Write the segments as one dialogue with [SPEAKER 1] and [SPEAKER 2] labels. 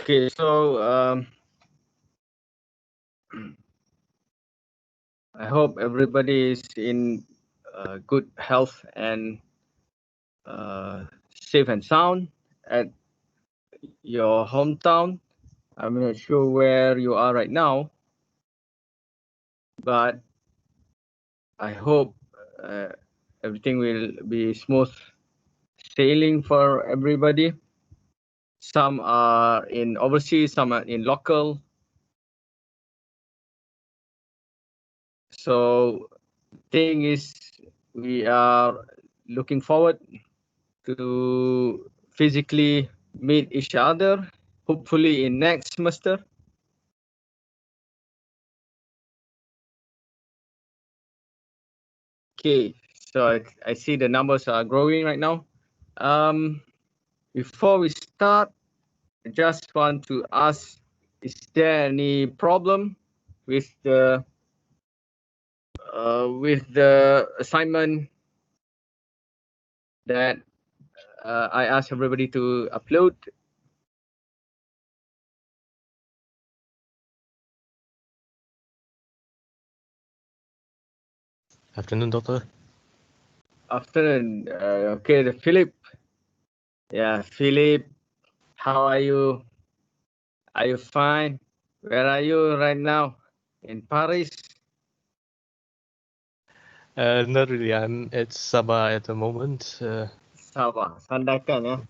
[SPEAKER 1] Okay, so I hope everybody is in good health and safe and sound at your hometown. I'm not sure where you are right now, but I hope everything will be smooth sailing for everybody. Some are in overseas, some are in local. So thing is, we are looking forward to physically meet each other, hopefully in next semester. Okay, so I see the numbers are growing right now. Before we start, I just want to ask, is there any problem with the assignment that I asked everybody to upload?
[SPEAKER 2] Afternoon, doctor.
[SPEAKER 1] Afternoon. Okay, the Philip. Yeah, Philip, how are you? Are you fine? Where are you right now? In Paris?
[SPEAKER 2] Not really. I'm at Sabah at the moment.
[SPEAKER 1] Sabah, Sandakan, yeah?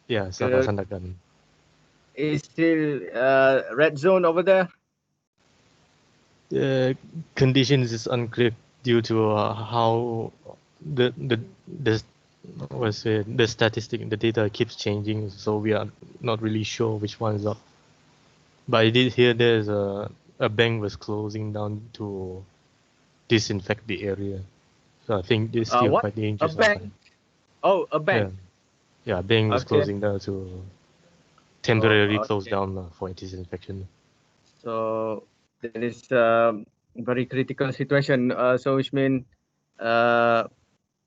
[SPEAKER 2] Yeah, Sabah
[SPEAKER 1] Good.
[SPEAKER 2] Sandakan.
[SPEAKER 1] Is still red zone over there?
[SPEAKER 2] The conditions is unclear due to how the what's it, the statistic, the data keeps changing, so we are not really sure which one is up. But I did hear there's a bank was closing down to disinfect the area. So I think it's still
[SPEAKER 1] What?
[SPEAKER 2] quite
[SPEAKER 1] A
[SPEAKER 2] dangerous
[SPEAKER 1] bank?
[SPEAKER 2] outside.
[SPEAKER 1] Oh, a
[SPEAKER 2] Yeah,
[SPEAKER 1] bank.
[SPEAKER 2] yeah, bank was
[SPEAKER 1] Okay.
[SPEAKER 2] closing down to
[SPEAKER 1] Oh,
[SPEAKER 2] temporarily close
[SPEAKER 1] okay.
[SPEAKER 2] down for disinfection.
[SPEAKER 1] So that is very critical situation. So which means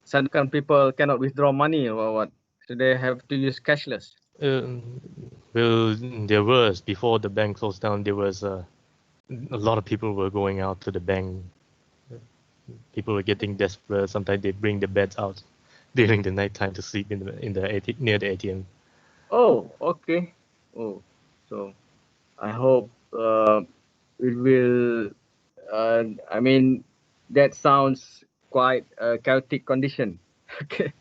[SPEAKER 1] Sandakan people cannot withdraw money or what? So they have to use cashless.
[SPEAKER 2] Well, there was before the bank closed down. There was a lot of people were going out to the bank. People were getting desperate. Sometimes they bring the beds out during the night time to sleep in the near the ATM.
[SPEAKER 1] Oh, okay. Oh, so I hope it will. I mean, that sounds quite a chaotic condition. Okay.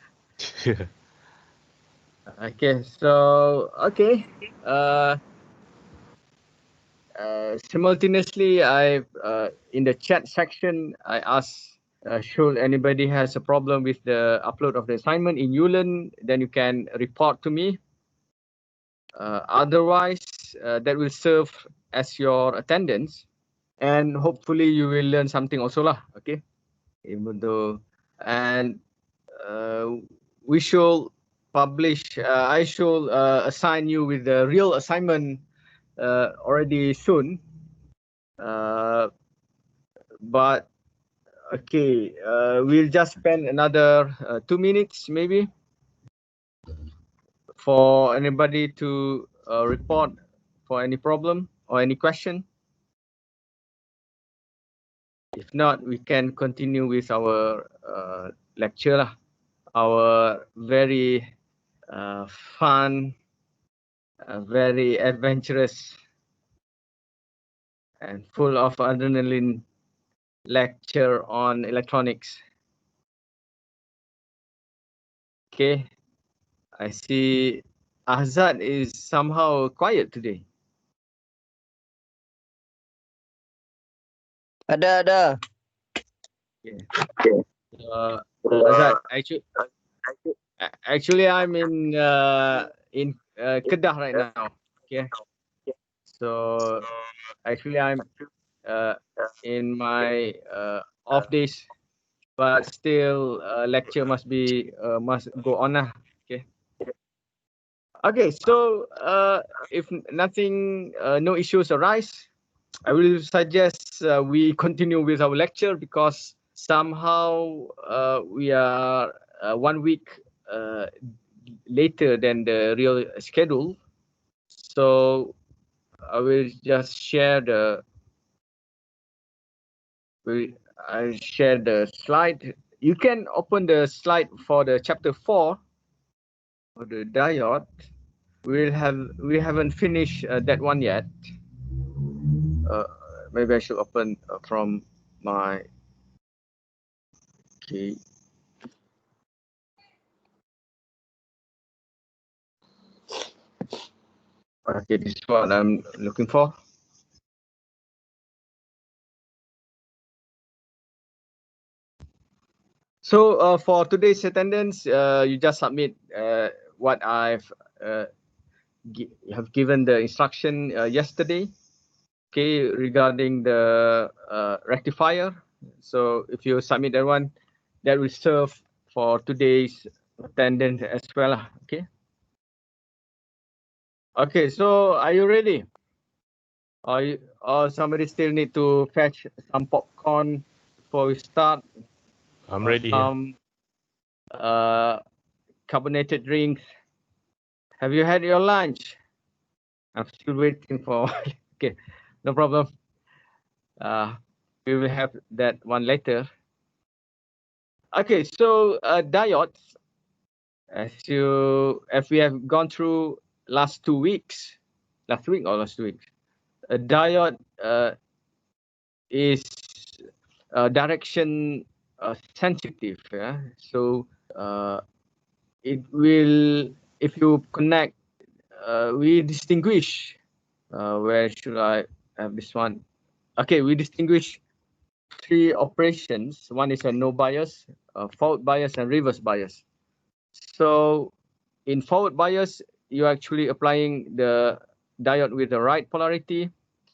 [SPEAKER 1] Okay. So okay. Uh, Simultaneously, I in the chat section I asked, should anybody has a problem with the upload of the assignment in Yulen, then you can report to me. Otherwise, that will serve as your attendance, and hopefully you will learn something also lah. Okay, even though, and we should publish. I should assign you with the real assignment already soon. But okay, we'll just spend another 2 minutes maybe for anybody to report for any problem or any question. If not, we can continue with our lecture lah. Our very fun, very adventurous and full of adrenaline lecture on electronics. Okay, I see Azad is somehow quiet today.
[SPEAKER 3] Ada.
[SPEAKER 1] Yeah. Azad, actually I'm in Kedah right now. Okay. So actually I'm in my off days, but still lecture must go on lah. Okay. Okay. So if nothing, no issues arise, I will suggest we continue with our lecture because somehow we are 1 week later than the real schedule. So I will just share the I share the slide. You can open the slide for the chapter 4 for the diode. We haven't finished that one yet. Uh, Maybe I should open from my key. Okay, this is what I'm looking for. So for today's attendance, you just submit what I've have given the instruction yesterday. Okay, regarding the rectifier. So if you submit that one, that will serve for today's attendance as well. Okay. Okay. So are you ready? Or somebody still need to fetch some popcorn before we start?
[SPEAKER 2] I'm
[SPEAKER 1] Or
[SPEAKER 2] ready here.
[SPEAKER 1] some carbonated drinks. Have you had your lunch? I'm still waiting for. Okay, no problem. We will have that one later. Okay, so diodes, as we have gone through last 2 weeks, last week or last 2 weeks, a diode is direction sensitive. Yeah? So it will, if you connect, we distinguish. Where should I have this one? Okay, we distinguish 3 operations. One is a no bias, forward bias, and reverse bias. So in forward bias, you're actually applying the diode with the right polarity,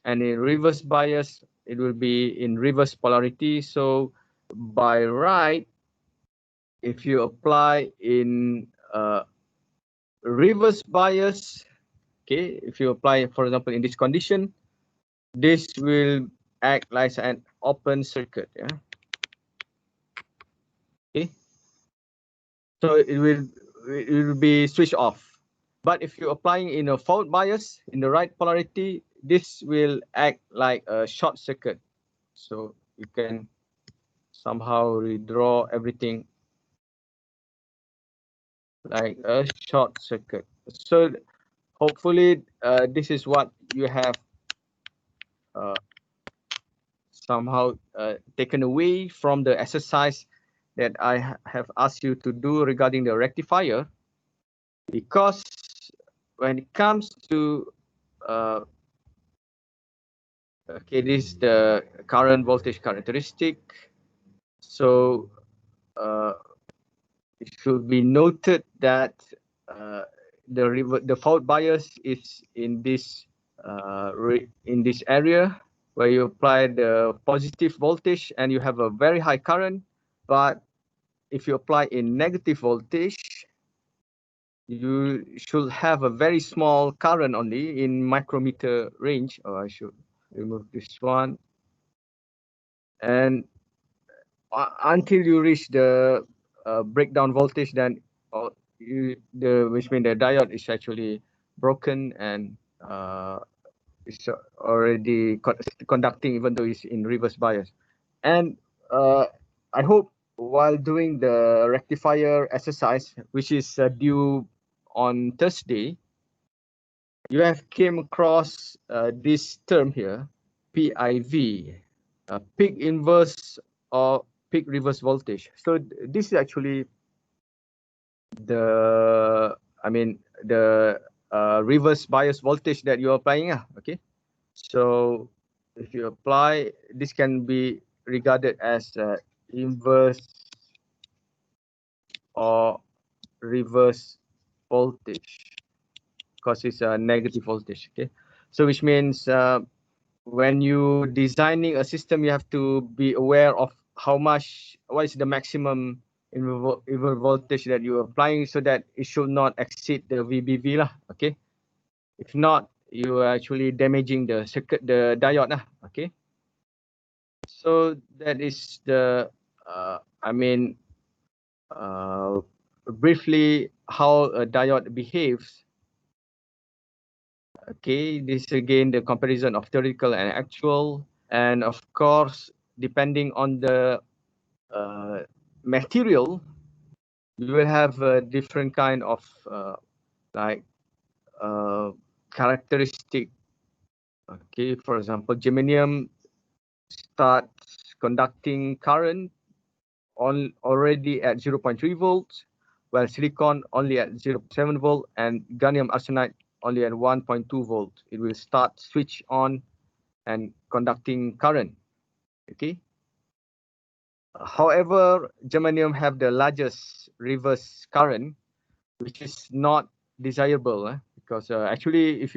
[SPEAKER 1] and in reverse bias, it will be in reverse polarity. So by right, if you apply in reverse bias, okay, if you apply, for example, in this condition, this will act like an open circuit. Yeah. Okay. So it will be switched off. But if you're applying in a forward bias in the right polarity, this will act like a short circuit. So you can somehow redraw everything like a short circuit. So hopefully this is what you have uh, somehow taken away from the exercise that I have asked you to do regarding the rectifier, because when it comes to okay, this is the current voltage characteristic. So it should be noted that the fault bias is in this area where you apply the positive voltage and you have a very high current. But if you apply in negative voltage, you should have a very small current only in micrometer range. Oh, I should remove this one. And until you reach the breakdown voltage, then which means the diode is actually broken and it's already conducting even though it's in reverse bias. And I hope while doing the rectifier exercise, which is due on Thursday, you have came across this term here, PIV, peak inverse or peak reverse voltage. So this is actually the, the reverse bias voltage that you're applying. Okay. So if you apply, this can be regarded as inverse or reverse voltage because it's a negative voltage. Okay. So which means when you designing a system, you have to be aware of what is the maximum inverse voltage that you're applying so that it should not exceed the VBV lah. Okay. If not, you are actually damaging the circuit, the diode lah. Okay. So that is the, briefly how a diode behaves Okay, this again the comparison of theoretical and actual, and of course, depending on the material, you will have a different kind of like characteristic. Okay, for example, germanium starts conducting current already at 0.3 volts, while silicon only at 0.7 volt, and gallium arsenide only at 1.2 volt. It will start switch on and conducting current. Okay. However, germanium have the largest reverse current, which is not desirable because actually,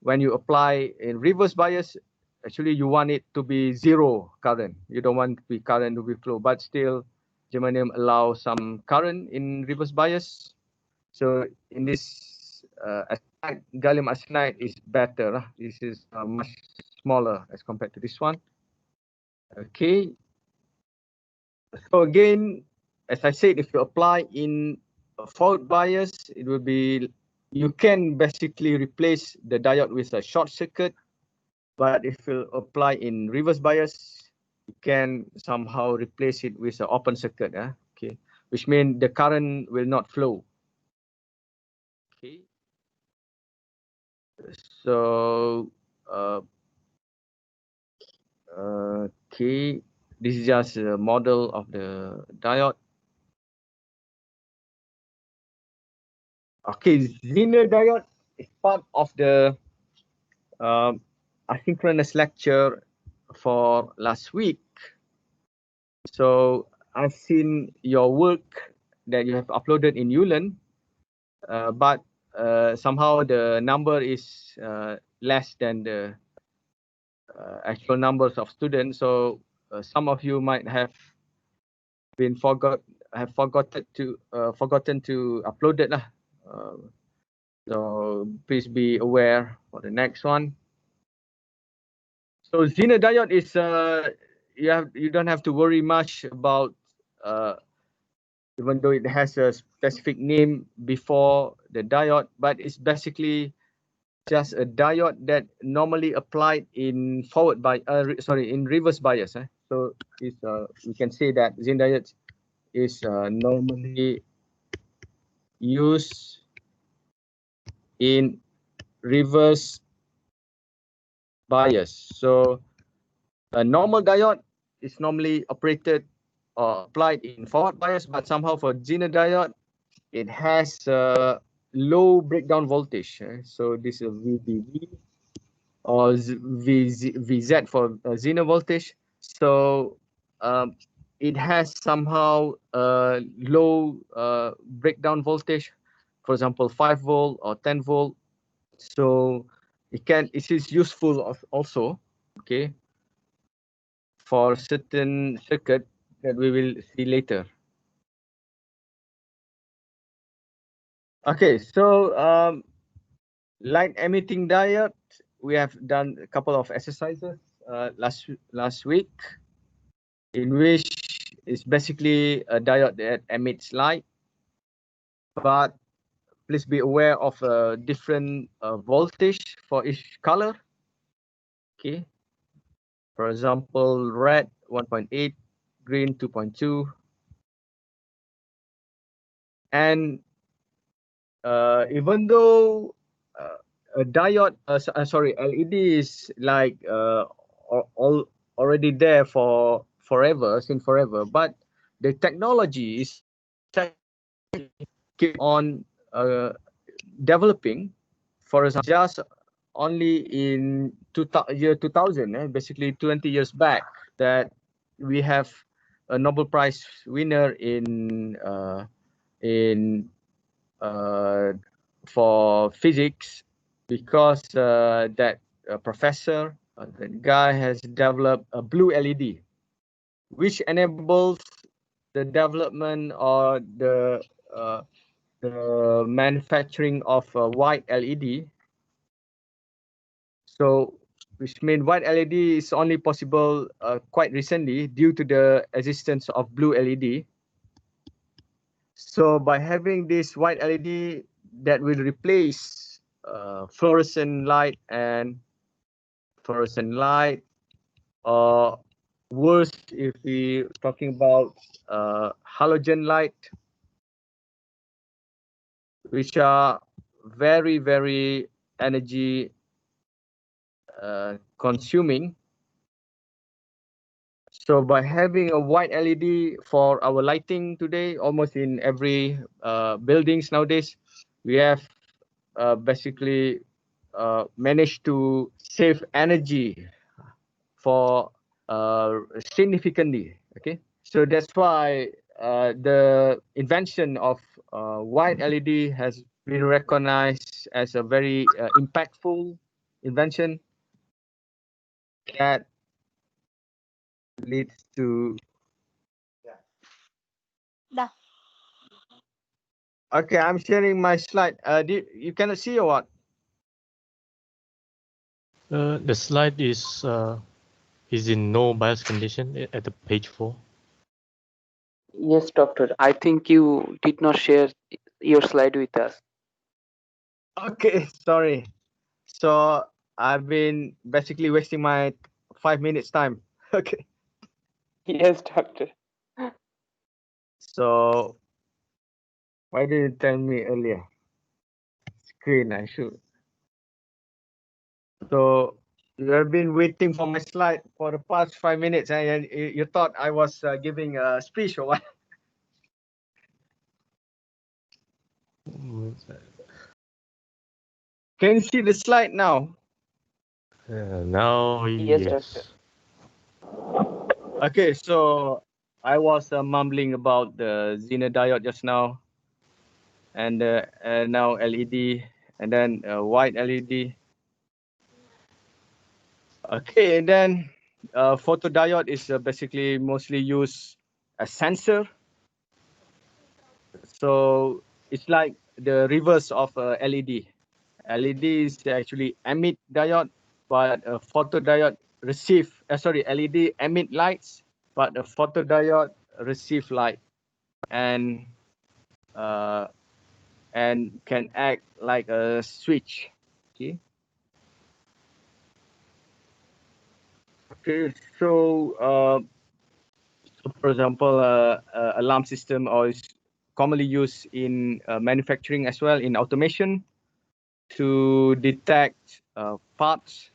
[SPEAKER 1] when you apply in reverse bias, actually you want it to be zero current. You don't want the current to be flow, but still, germanium allows some current in reverse bias. So in this aspect, gallium arsenide is better. This is much smaller as compared to this one. Okay. So again, as I said, if you apply in a forward bias, it will be, you can basically replace the diode with a short circuit. But if you apply in reverse bias, you can somehow replace it with an open circuit. Okay, which means the current will not flow. Okay. So, okay, this is just a model of the diode. Okay, Zener diode is part of the asynchronous lecture for last week. So I've seen your work that you have uploaded in Ulan, but somehow the number is less than the actual numbers of students. So some of you might have been forgotten to upload it lah. So please be aware for the next one. So Zener diode is you don't have to worry much about even though it has a specific name before the diode, but it's basically just a diode that normally applied in in reverse bias. So it's we can say that Zener diode is normally used in reverse bias. So a normal diode is normally operated or applied in forward bias, but somehow for Zener diode, it has low breakdown voltage. So this is VBV or VZ for Zener voltage. So it has somehow low breakdown voltage, for example, 5 volt or 10 volt. So it is useful also, okay, for certain circuit that we will see later. Okay, so light emitting diode, we have done a couple of exercises last week, in which it's basically a diode that emits light, but please be aware of a different voltage for each color. Okay, for example, red 1.8, green 2.2, and even though a diode, LED is like all already there for forever, since forever, but the technology is keep on developing. For example, just only in year 2000, basically 20 years back, that we have a Nobel Prize winner in for physics, because that professor, that guy has developed a blue LED, which enables the development or the manufacturing of a white LED. So, which means white LED is only possible quite recently due to the existence of blue LED. So by having this white LED that will replace fluorescent light and fluorescent light, or worse if we talking about halogen light, which are very energy consuming. So by having a white LED for our lighting today, almost in every buildings nowadays, we have basically managed to save energy for significantly. Okay, so that's why the invention of white LED has been recognized as a very impactful invention that leads to.
[SPEAKER 3] Dah.
[SPEAKER 1] Okay, I'm sharing my slide. You cannot see or what?
[SPEAKER 2] The slide is in no bias condition at the page 4.
[SPEAKER 4] Yes, doctor. I think you did not share your slide with us.
[SPEAKER 1] Okay, sorry. So I've been basically wasting my 5 minutes time. Okay.
[SPEAKER 4] Yes, doctor.
[SPEAKER 1] So why didn't you tell me earlier? Screen, I should. So you have been waiting for my slide for the past 5 minutes, and you thought I was giving a speech or what? Can you see the slide now?
[SPEAKER 2] Now,
[SPEAKER 4] Yes,
[SPEAKER 2] yes.
[SPEAKER 4] doctor.
[SPEAKER 1] Okay, so I was mumbling about the Zener diode just now, and now LED, and then white LED. Okay, and then photodiode is basically mostly used as sensor. So it's like the reverse of LED. LED is actually emit diode, but a photodiode LED emit lights, but a photodiode receive light and can act like a switch. Okay. Okay. So for example, alarm system or is commonly used in manufacturing as well in automation to detect parts.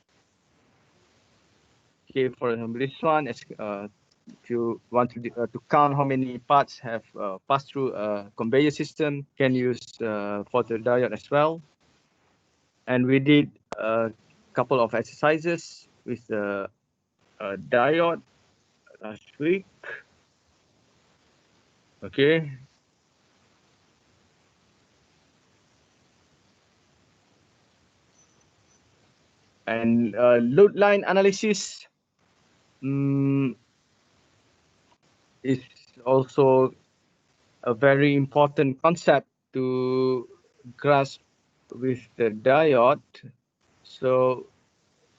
[SPEAKER 1] Okay, for example, this one is if you want to count how many parts have passed through a conveyor system, can use photodiode as well. And we did a couple of exercises with the diode last week. Okay. And load line analysis is also a very important concept to grasp with the diode. So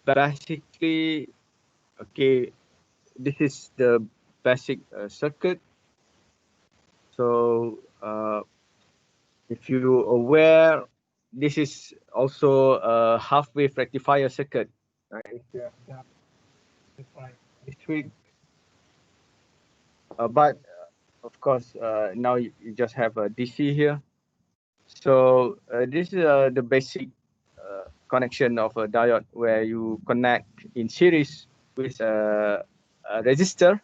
[SPEAKER 1] basically, okay, this is the basic circuit. So if you aware, this is also a half-wave rectifier circuit. Right? This week, but of course, now you just have a DC here. So this is the basic connection of a diode where you connect in series with a resistor.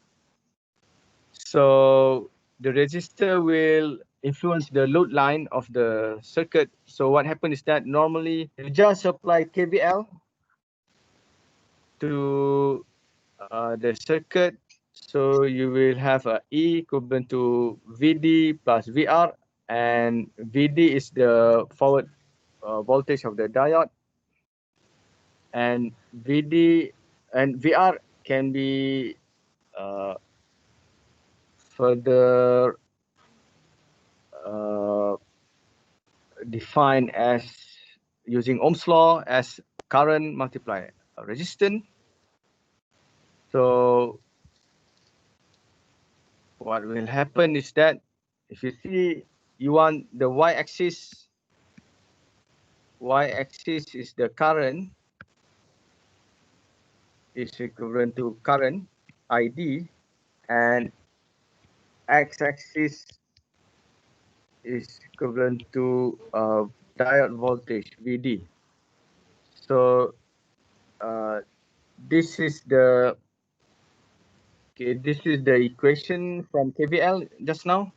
[SPEAKER 1] So the resistor will influence the load line of the circuit. So what happens is that normally you just apply KVL to the circuit. So you will have a E equivalent to VD plus VR, and VD is the forward voltage of the diode, and VD and VR can be further defined as using Ohm's law as current multiplied resistance. So what will happen is that if you see you want the y-axis y-axis is the current, is equivalent to current ID, and x-axis is equivalent to diode voltage VD. So this is the equation from KVL just now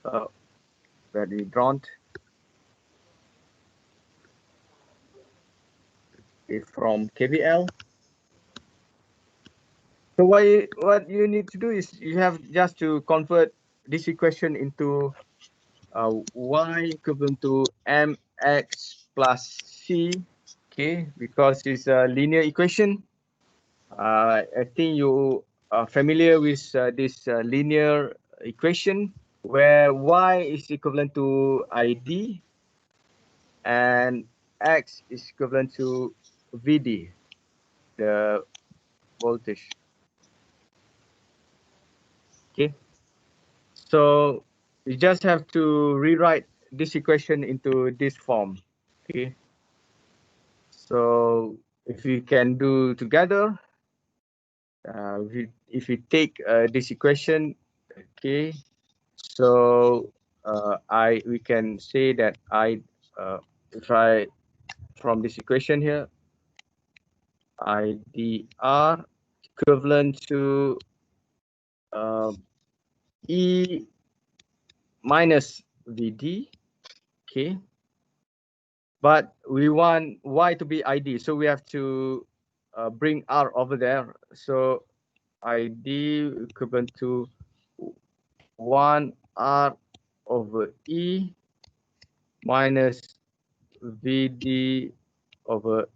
[SPEAKER 1] that we drawn. From KVL. So what you need to do is you have just to convert this equation into y equivalent to mx plus c, okay, because it's a linear equation. I think you are familiar with this linear equation where y is equivalent to id and x is equivalent to vd, the voltage. Okay, so you just have to rewrite this equation into this form. Okay, so if we can do together, if we take this equation, okay, so we can say that if I from this equation here, IDR equivalent to E minus VD, okay, but we want Y to be ID, so we have to bring R over there. So ID equivalent to 1 R over E minus VD over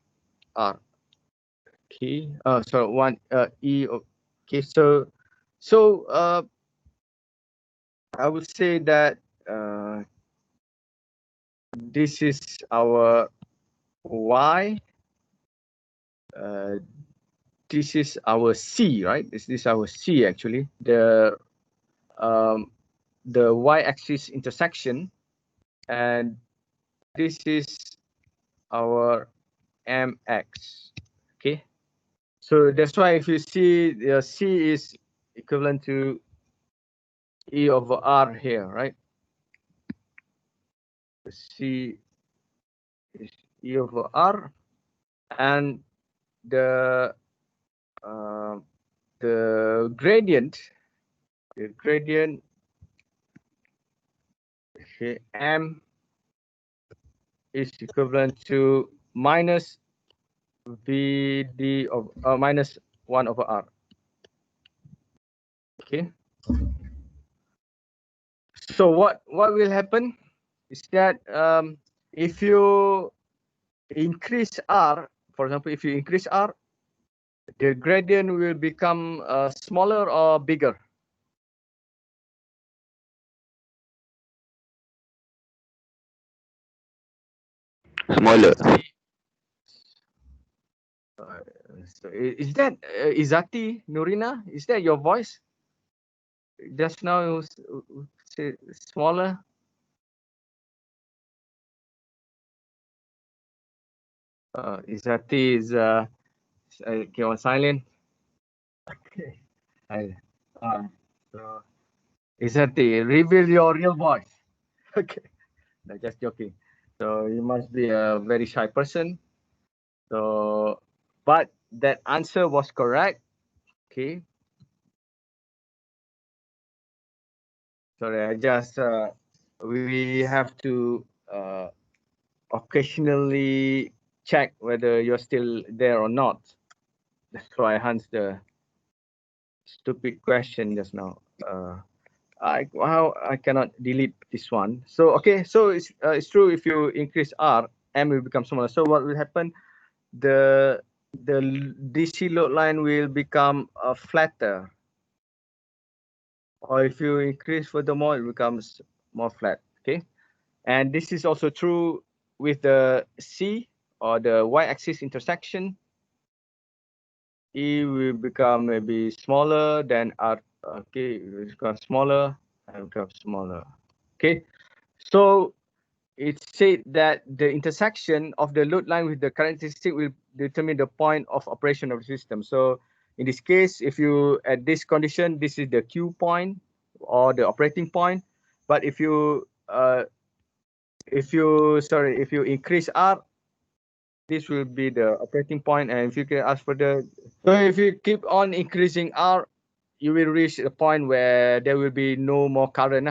[SPEAKER 1] R. Okay, so 1 E. Okay, so I would say that this is our Y. This is our C, right? This is our C actually. The y-axis intersection, and this is our mx. Okay, so that's why if you see the C is equivalent to E over R here, right? The C is E over R, and the gradient, okay, M is equivalent to minus VD of minus 1 over R. Okay. So what will happen is that if you increase R, for example, if you increase R, the gradient will become smaller or bigger?
[SPEAKER 4] Smaller.
[SPEAKER 1] So is that Izati Nurina? Is that your voice? Just now it was smaller. Izati is okay, on silent. Okay. So Izati, reveal your real voice. Okay, no, just joking. So you must be a very shy person. So, but that answer was correct. Okay. Sorry, I just we have to occasionally check whether you're still there or not. That's why I answered the stupid question just now. I cannot delete this one. So okay, so it's true, if you increase R, M will become smaller. So what will happen? The DC load line will become flatter, or if you increase furthermore, it becomes more flat. Okay, and this is also true with the C or the y-axis intersection. E will become maybe smaller than R. Okay, it will become smaller and become smaller. Okay, so it said that the intersection of the load line with the characteristic will determine the point of operation of the system. So in this case, if you at this condition, this is the Q point or the operating point. But if you increase R, this will be the operating point. And if you can ask for so if you keep on increasing R, you will reach a point where there will be no more current,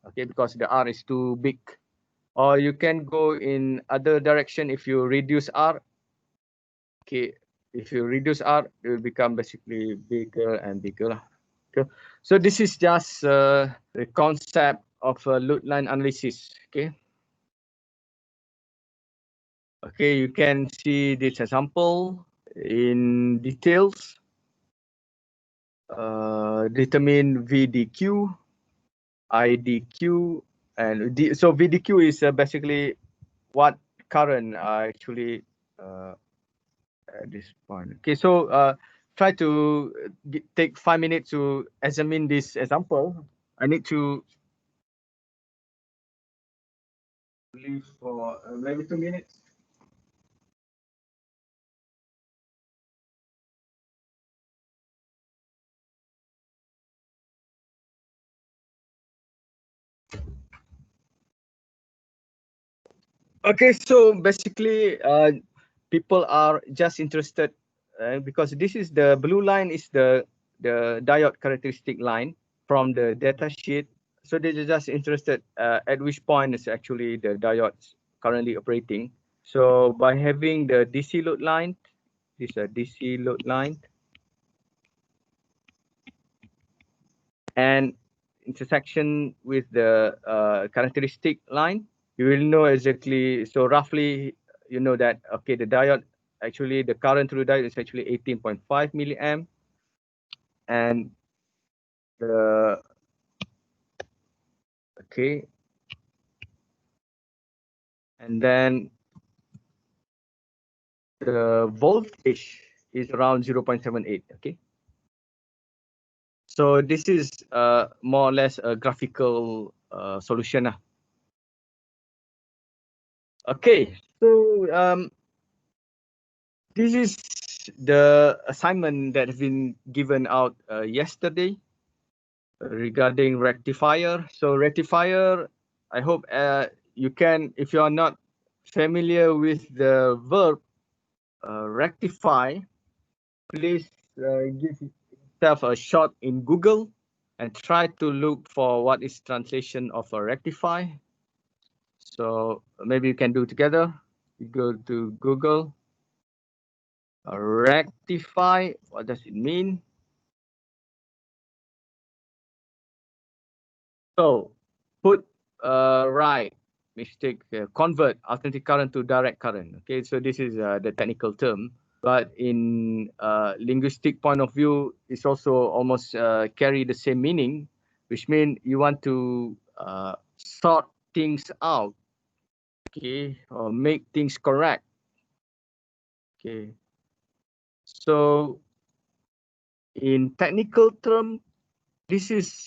[SPEAKER 1] okay, because the R is too big. Or you can go in other direction. If you reduce R, okay, if you reduce R, it will become basically bigger and bigger. Okay, so this is just the concept of load line analysis. Okay, you can see this example in details. Determine VDQ, IDQ, and so VDQ is basically what current actually at this point. Okay, so try to take 5 minutes to examine this example. I need to leave for maybe 2 minutes. Okay, so basically, people are just interested because this is the blue line is the diode characteristic line from the data sheet. So they're just interested at which point is actually the diode currently operating. So by having the DC load line, this is a DC load line, and intersection with the characteristic line, you will know exactly. So roughly, you know that, okay, the diode, actually the current through the diode is actually 18.5 milliamp. And the, okay, and then the voltage is around 0.78, okay. So this is more or less a graphical solution. Okay, so this is the assignment that has been given out yesterday regarding rectifier. So rectifier, I hope you can, if you are not familiar with the verb rectify, please give yourself a shot in Google and try to look for what is translation of a rectify. So maybe you can do together. You go to Google. Rectify, what does it mean? So put right, mistake, convert alternating current to direct current. Okay, so this is the technical term, but in linguistic point of view, it's also almost carry the same meaning, which means you want to sort things out, okay, or make things correct. Okay, so in technical term, this is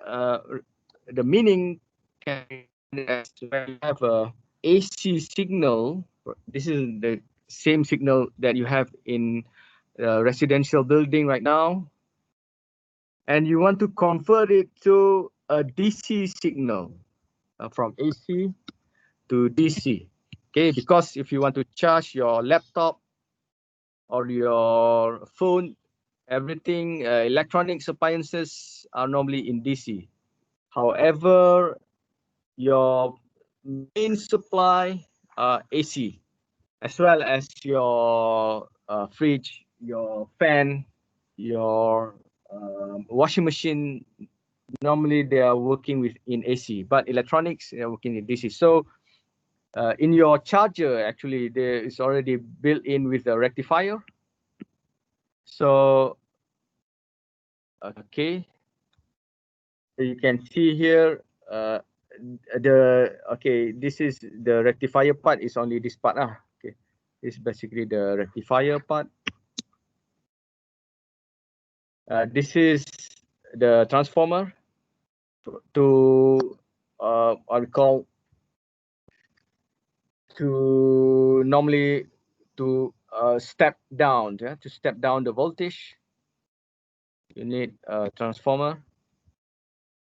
[SPEAKER 1] the meaning can as when you have a AC signal. This is the same signal that you have in a residential building right now, and you want to convert it to a DC signal from AC to DC. Okay, because if you want to charge your laptop or your phone, everything electronics appliances are normally in DC. However, your main supply AC, as well as your fridge, your fan, your washing machine. Normally, they are working with in AC, but electronics they are working in DC. So, in your charger, actually, there is already built in with a rectifier. So, okay, so you can see here. This is the rectifier part is only this part. Okay, this is basically the rectifier part. This is the transformer to what we call to normally to step down, to step down the voltage, you need a transformer.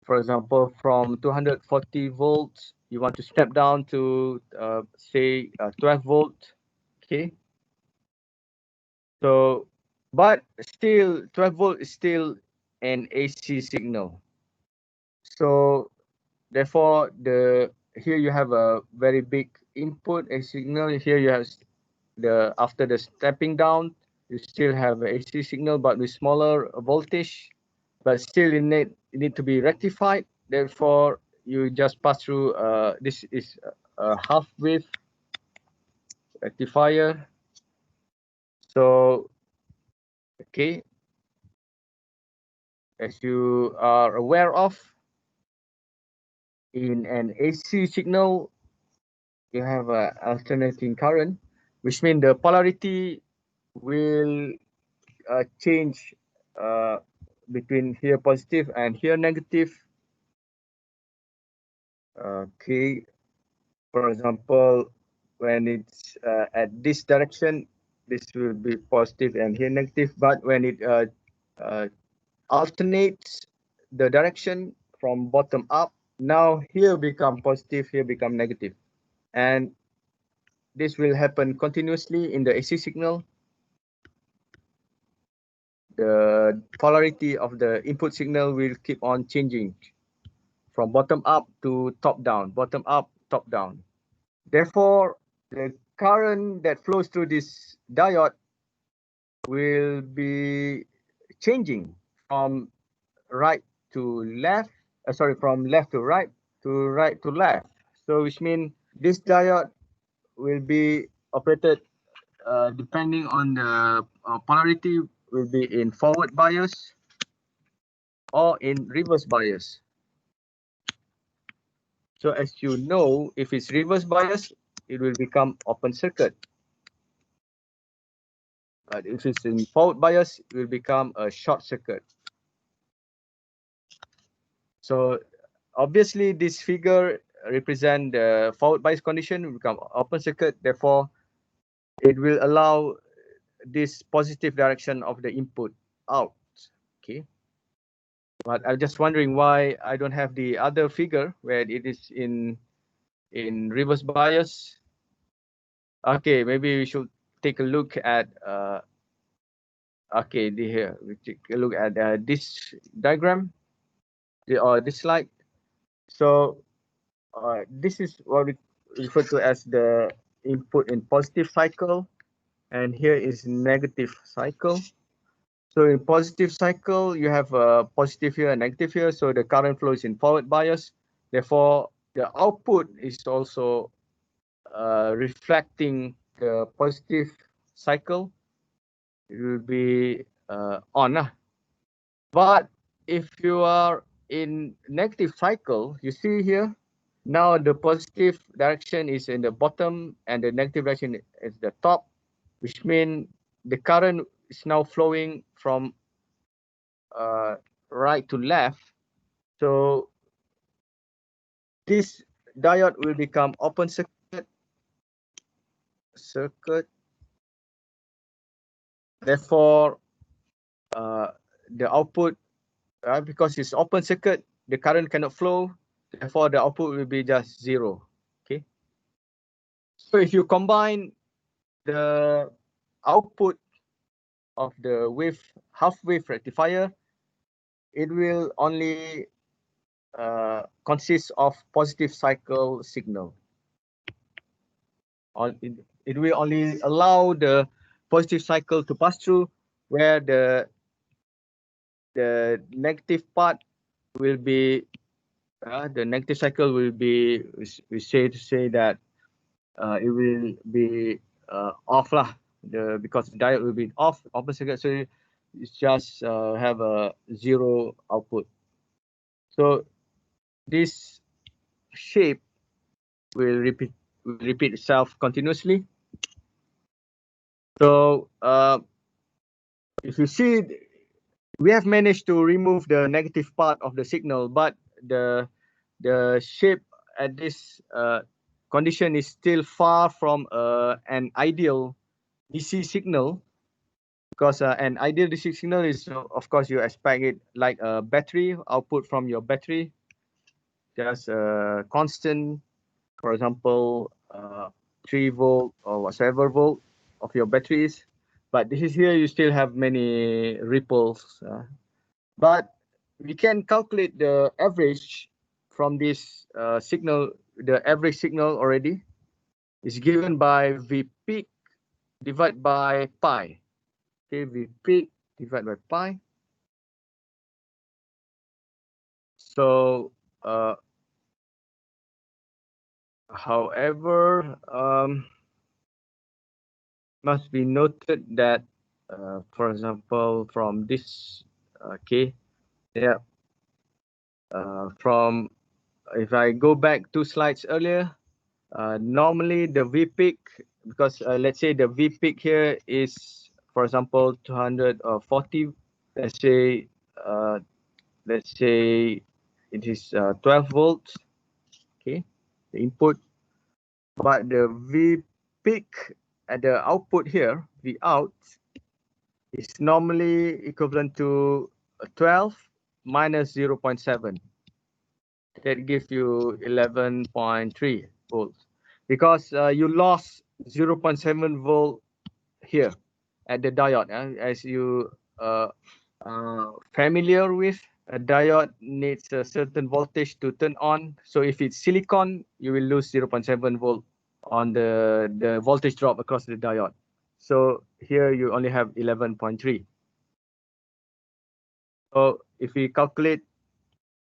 [SPEAKER 1] For example, from 240 volts, you want to step down to say 12 volt. Okay. So, but still 12 volt is still an AC signal. So therefore, here you have a very big input a signal. Here you have after the stepping down, you still have a AC signal, but with smaller voltage. But still, it need to be rectified. Therefore, you just pass through. This is a half wave rectifier. So, okay, as you are aware of, in an AC signal, you have a alternating current, which means the polarity will change between here positive and here negative. Okay, for example, when it's at this direction, this will be positive and here negative. But when it alternates the direction from bottom up, now here become positive, here become negative. And this will happen continuously in the AC signal. The polarity of the input signal will keep on changing from bottom up to top down, bottom up, top down. Therefore, the current that flows through this diode will be changing from right to left, from left to right to left. So which means this diode will be operated depending on the polarity, will be in forward bias or in reverse bias. So as you know, if it's reverse bias, it will become open circuit. But if it's in forward bias, it will become a short circuit. So obviously this figure represent the forward bias condition will become open circuit. Therefore, it will allow this positive direction of the input out. Okay. But I'm just wondering why I don't have the other figure where it is in reverse bias. Okay, maybe we should take a look at okay, here we take a look at this diagram or this slide. So this is what we refer to as the input in positive cycle, and here is negative cycle. So in positive cycle, you have a positive here and negative here. So the current flow is in forward bias. Therefore, the output is also reflecting the positive cycle. It will be on. But if you are in negative cycle, you see here, now the positive direction is in the bottom and the negative direction is the top, which means the current is now flowing from right to left. So this diode will become open circuit. Therefore, the output, because it's open circuit, the current cannot flow. Therefore, the output will be just 0. Okay. So if you combine the output of the half wave rectifier, it will only consist of positive cycle signal. It will only allow the positive cycle to pass through, where the negative part will be the negative cycle will be, we say that it will be off lah, because the diode will be off, open circuit, so it's just have a 0 output. So this shape will repeat itself continuously. So if you see, we have managed to remove the negative part of the signal, but the shape at this condition is still far from an ideal DC signal, because an ideal DC signal is, of course, you expect it like a battery output from your battery, just constant, for example, 3 volt or whatever volt of your batteries. But this is here, you still have many ripples. But we can calculate the average from this signal. The average signal already is given by V peak divided by pi. Okay, V peak divided by pi. So, however, must be noted that, for example, from this, okay, yeah, from, if I go back 2 slides earlier, normally the V peak, because let's say the V peak here is, for example, 240, let's say, it is 12 volts, okay, the input, but the V peak at the output here, V out, is normally equivalent to 12 minus 0.7. That gives you 11.3 volts, because you lost 0.7 volt here at the diode. As you familiar with, a diode needs a certain voltage to turn on. So if it's silicon, you will lose 0.7 volt on the voltage drop across the diode. So here you only have 11.3. So if we calculate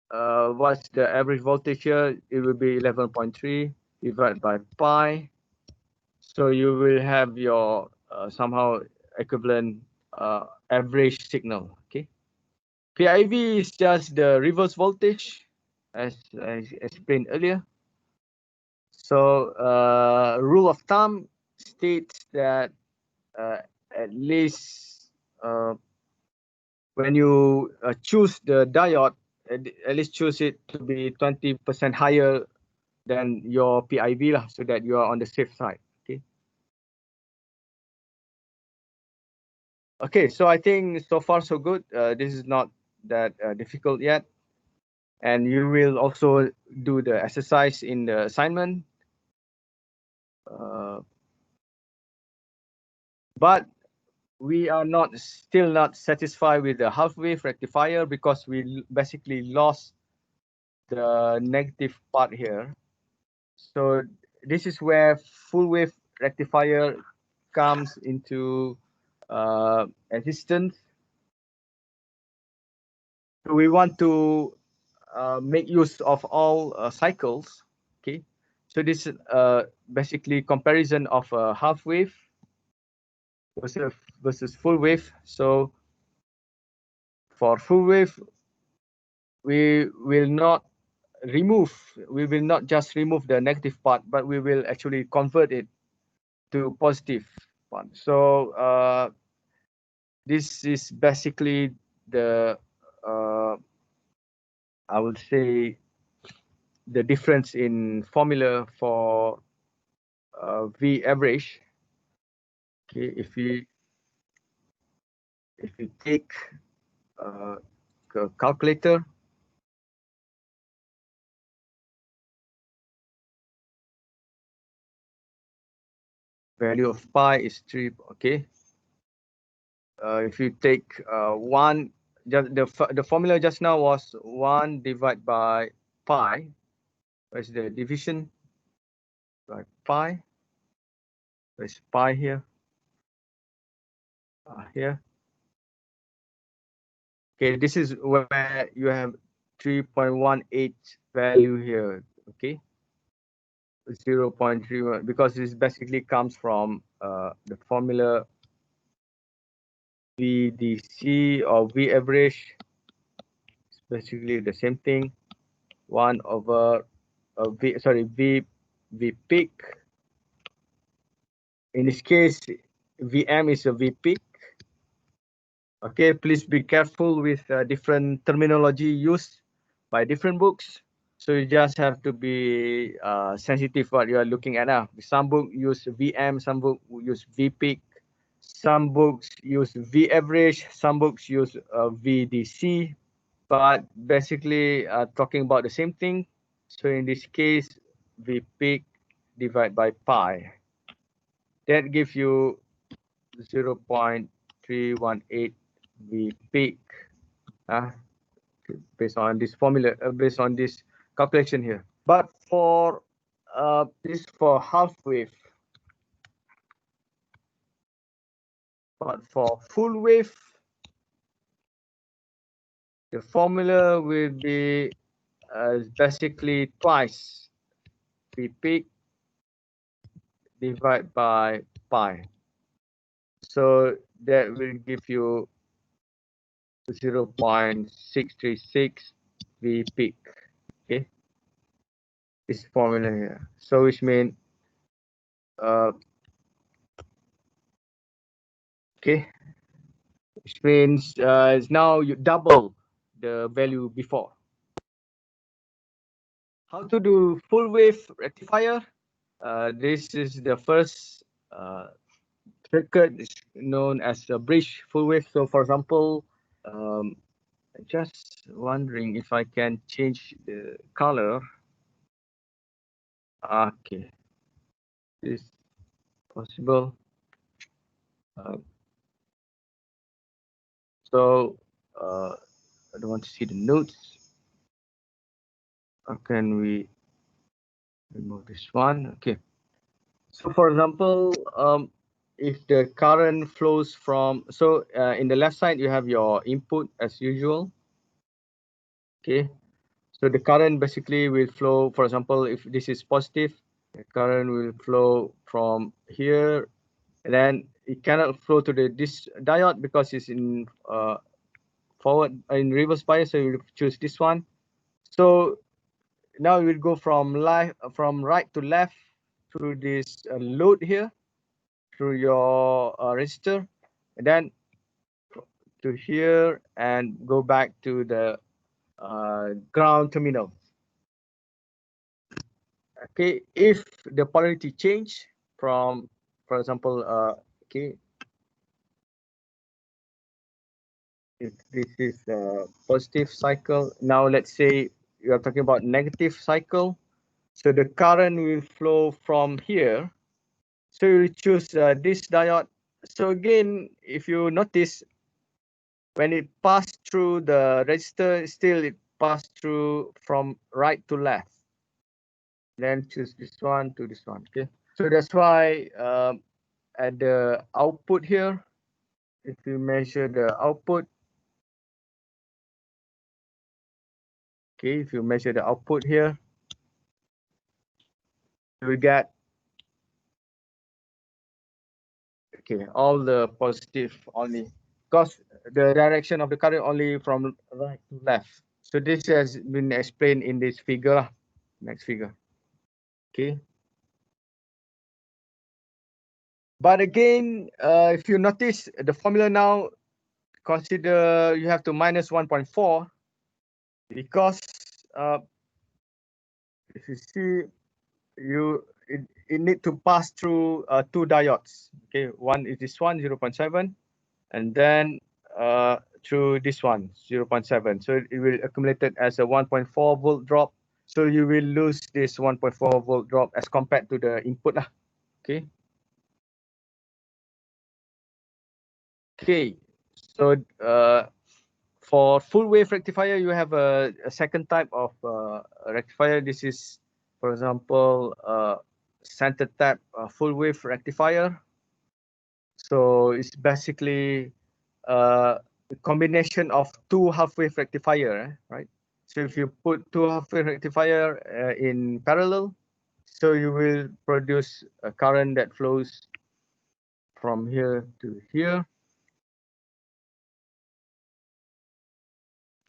[SPEAKER 1] what's the average voltage here, it will be 11.3 divided by pi. So you will have your somehow equivalent average signal. Okay. PIV is just the reverse voltage, as I explained earlier. So rule of thumb states that at least when you choose the diode, at least choose it to be 20% higher than your PIV lah, so that you are on the safe side. Okay. Okay, so I think so far so good. This is not that difficult yet, and you will also do the exercise in the assignment. But we are still not satisfied with the half wave rectifier, because we basically lost the negative part here. So this is where full wave rectifier comes into existence. So we want to make use of all cycles. Okay, so this is basically comparison of a half wave versus full wave. So for full wave, we will not just remove the negative part, but we will actually convert it to positive part. So this is basically the I would say the difference in formula for V average. Okay, if we take a calculator, value of pi is 3. Okay, if you take 1, just the formula just now was 1 divided by pi. Where's the division by pi? Where's pi here? Here. Okay, this is where you have 3.18 value here. Okay, 0.31, because this basically comes from the formula VDC or V average. It's basically the same thing. 1 over V peak. In this case, VM is a V peak. Okay, please be careful with different terminology used by different books. So you just have to be sensitive what you are looking at. Some book use VM, some book use VPeak, some books use V average, some books use VDC, but basically talking about the same thing. So in this case, VPeak divided by pi. That gives you 0.318 VPeak. Based on this formula, based on this calculation here. But for this for half wave, but for full wave, the formula will be basically twice V peak divided by pi. So that will give you 0.636 V peak. Okay, this formula here. So which means okay, which means now you double the value before. How to do full wave rectifier? This is the first circuit is known as a bridge full wave. So for example, just wondering if I can change the color. Okay, is possible. So I don't want to see the notes. How can we remove this one? Okay. So for example, if the current flows from, so in the left side, you have your input as usual. Okay. So the current basically will flow, for example, if this is positive, the current will flow from here, and then it cannot flow to this diode because it's in forward in reverse bias, so you will choose this one. So now we will go from right to left through this load here, through your resistor, and then to here and go back to the ground terminal. Okay, if the polarity change from, for example, okay, if this is a positive cycle, now let's say you are talking about negative cycle, so the current will flow from here. So you choose this diode. So again, if you notice, when it passed through the resistor, still it passed through from right to left. Then choose this one to this one. Okay, so that's why at the output here, if you measure the output, okay, if you measure the output here, you will get okay all the positive only, because the direction of the current only from right to left. So this has been explained in this figure, next figure. Okay. But again, if you notice the formula now, consider you have to minus 1.4 because if you see, it need to pass through two diodes. Okay, one is this one 0.7, and then through this one 0.7. So it will accumulated as a 1.4 volt drop. So you will lose this 1.4 volt drop as compared to the input lah. Okay. Okay. So for full wave rectifier, you have a second type of rectifier. This is, for example, center tap full wave rectifier. So it's basically a combination of two half wave rectifier, right? So if you put two half wave rectifier in parallel, so you will produce a current that flows from here to here.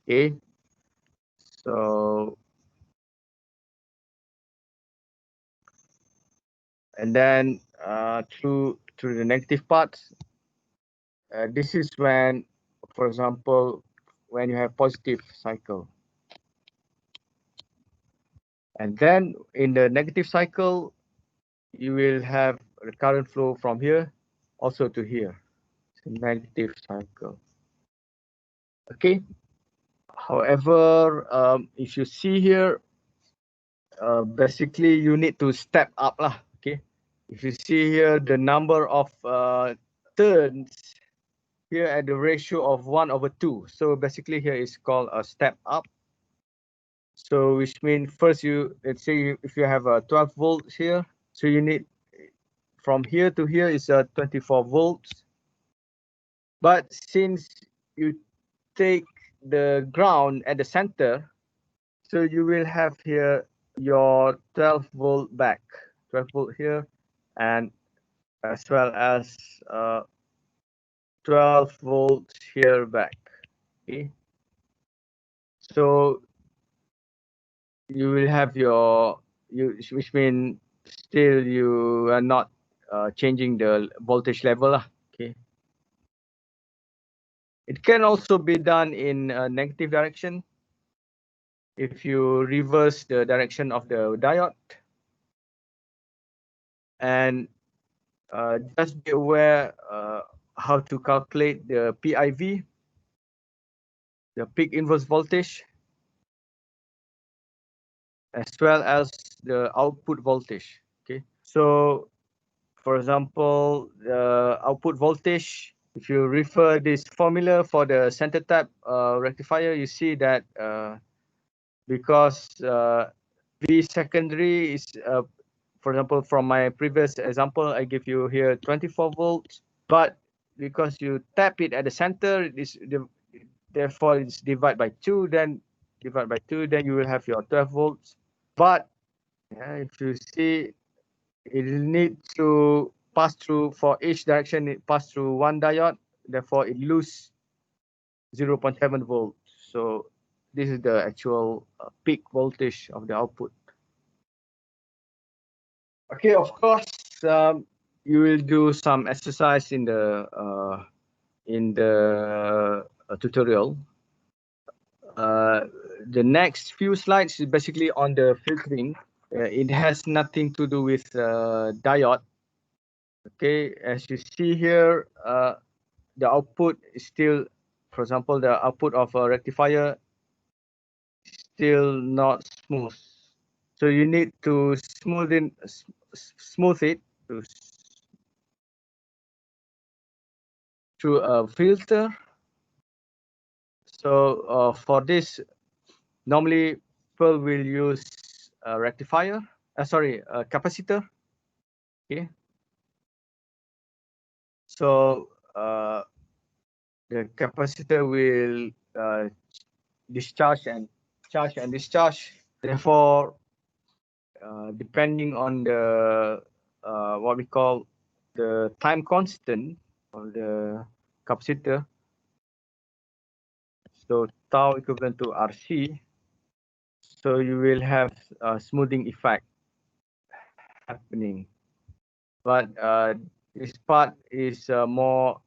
[SPEAKER 1] Okay. So and then through the negative parts, this is when, for example, when you have positive cycle. And then in the negative cycle, you will have the current flow from here also to here. It's a negative cycle. Okay. However, if you see here, basically you need to step up lah. Okay. If you see here, the number of turns here at the ratio of 1/2. So basically here is called a step up. So which means first let's say if you have a 12 volts here, so you need from here to here is a 24 volts. But since you take the ground at the center, so you will have here your 12 volt back, 12 volt here, and as well as 12 volts here back. Okay. So you will have which means still you are not changing the voltage level. Okay. It can also be done in a negative direction. If you reverse the direction of the diode, and just be aware how to calculate the PIV, the peak inverse voltage, as well as the output voltage. Okay, so for example, the output voltage, if you refer this formula for the center tap rectifier, you see that because V secondary is, for example, from my previous example, I give you here 24 volts, but because you tap it at the center, therefore it's divided by 2, then you will have your 12 volts. But if you see, it needs to pass through, for each direction, it pass through one diode, therefore it lose 0.7 volts. So this is the actual peak voltage of the output. Okay, of course, you will do some exercise in the tutorial. The next few slides is basically on the filtering. It has nothing to do with diode. Okay, as you see here, the output is still, for example, the output of a rectifier is still not smooth. So you need to smooth it through a filter. So for this, normally people will use a rectifier, a capacitor. Okay. So the capacitor will discharge and charge and discharge. Therefore, depending on the what we call the time constant of the capacitor, so tau equivalent to RC, so you will have a smoothing effect happening. But this part is more,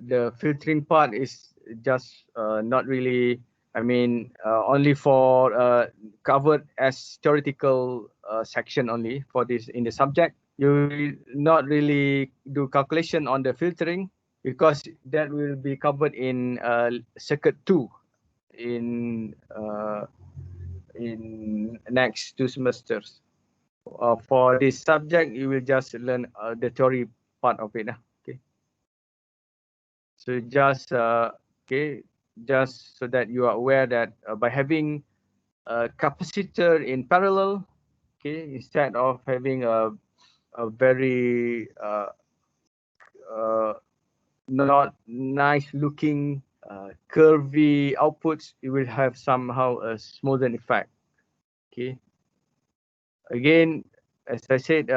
[SPEAKER 1] the filtering part is just not really, I mean, only for covered as theoretical section only for this in the subject. You will not really do calculation on the filtering because that will be covered in circuit 2 in next 2 semesters. For this subject, you will just learn the theory part of it. Okay. So just just so that you are aware that by having a capacitor in parallel, okay, instead of having a very not nice looking curvy outputs, you will have somehow a smoothing effect. Okay. Again, as I said,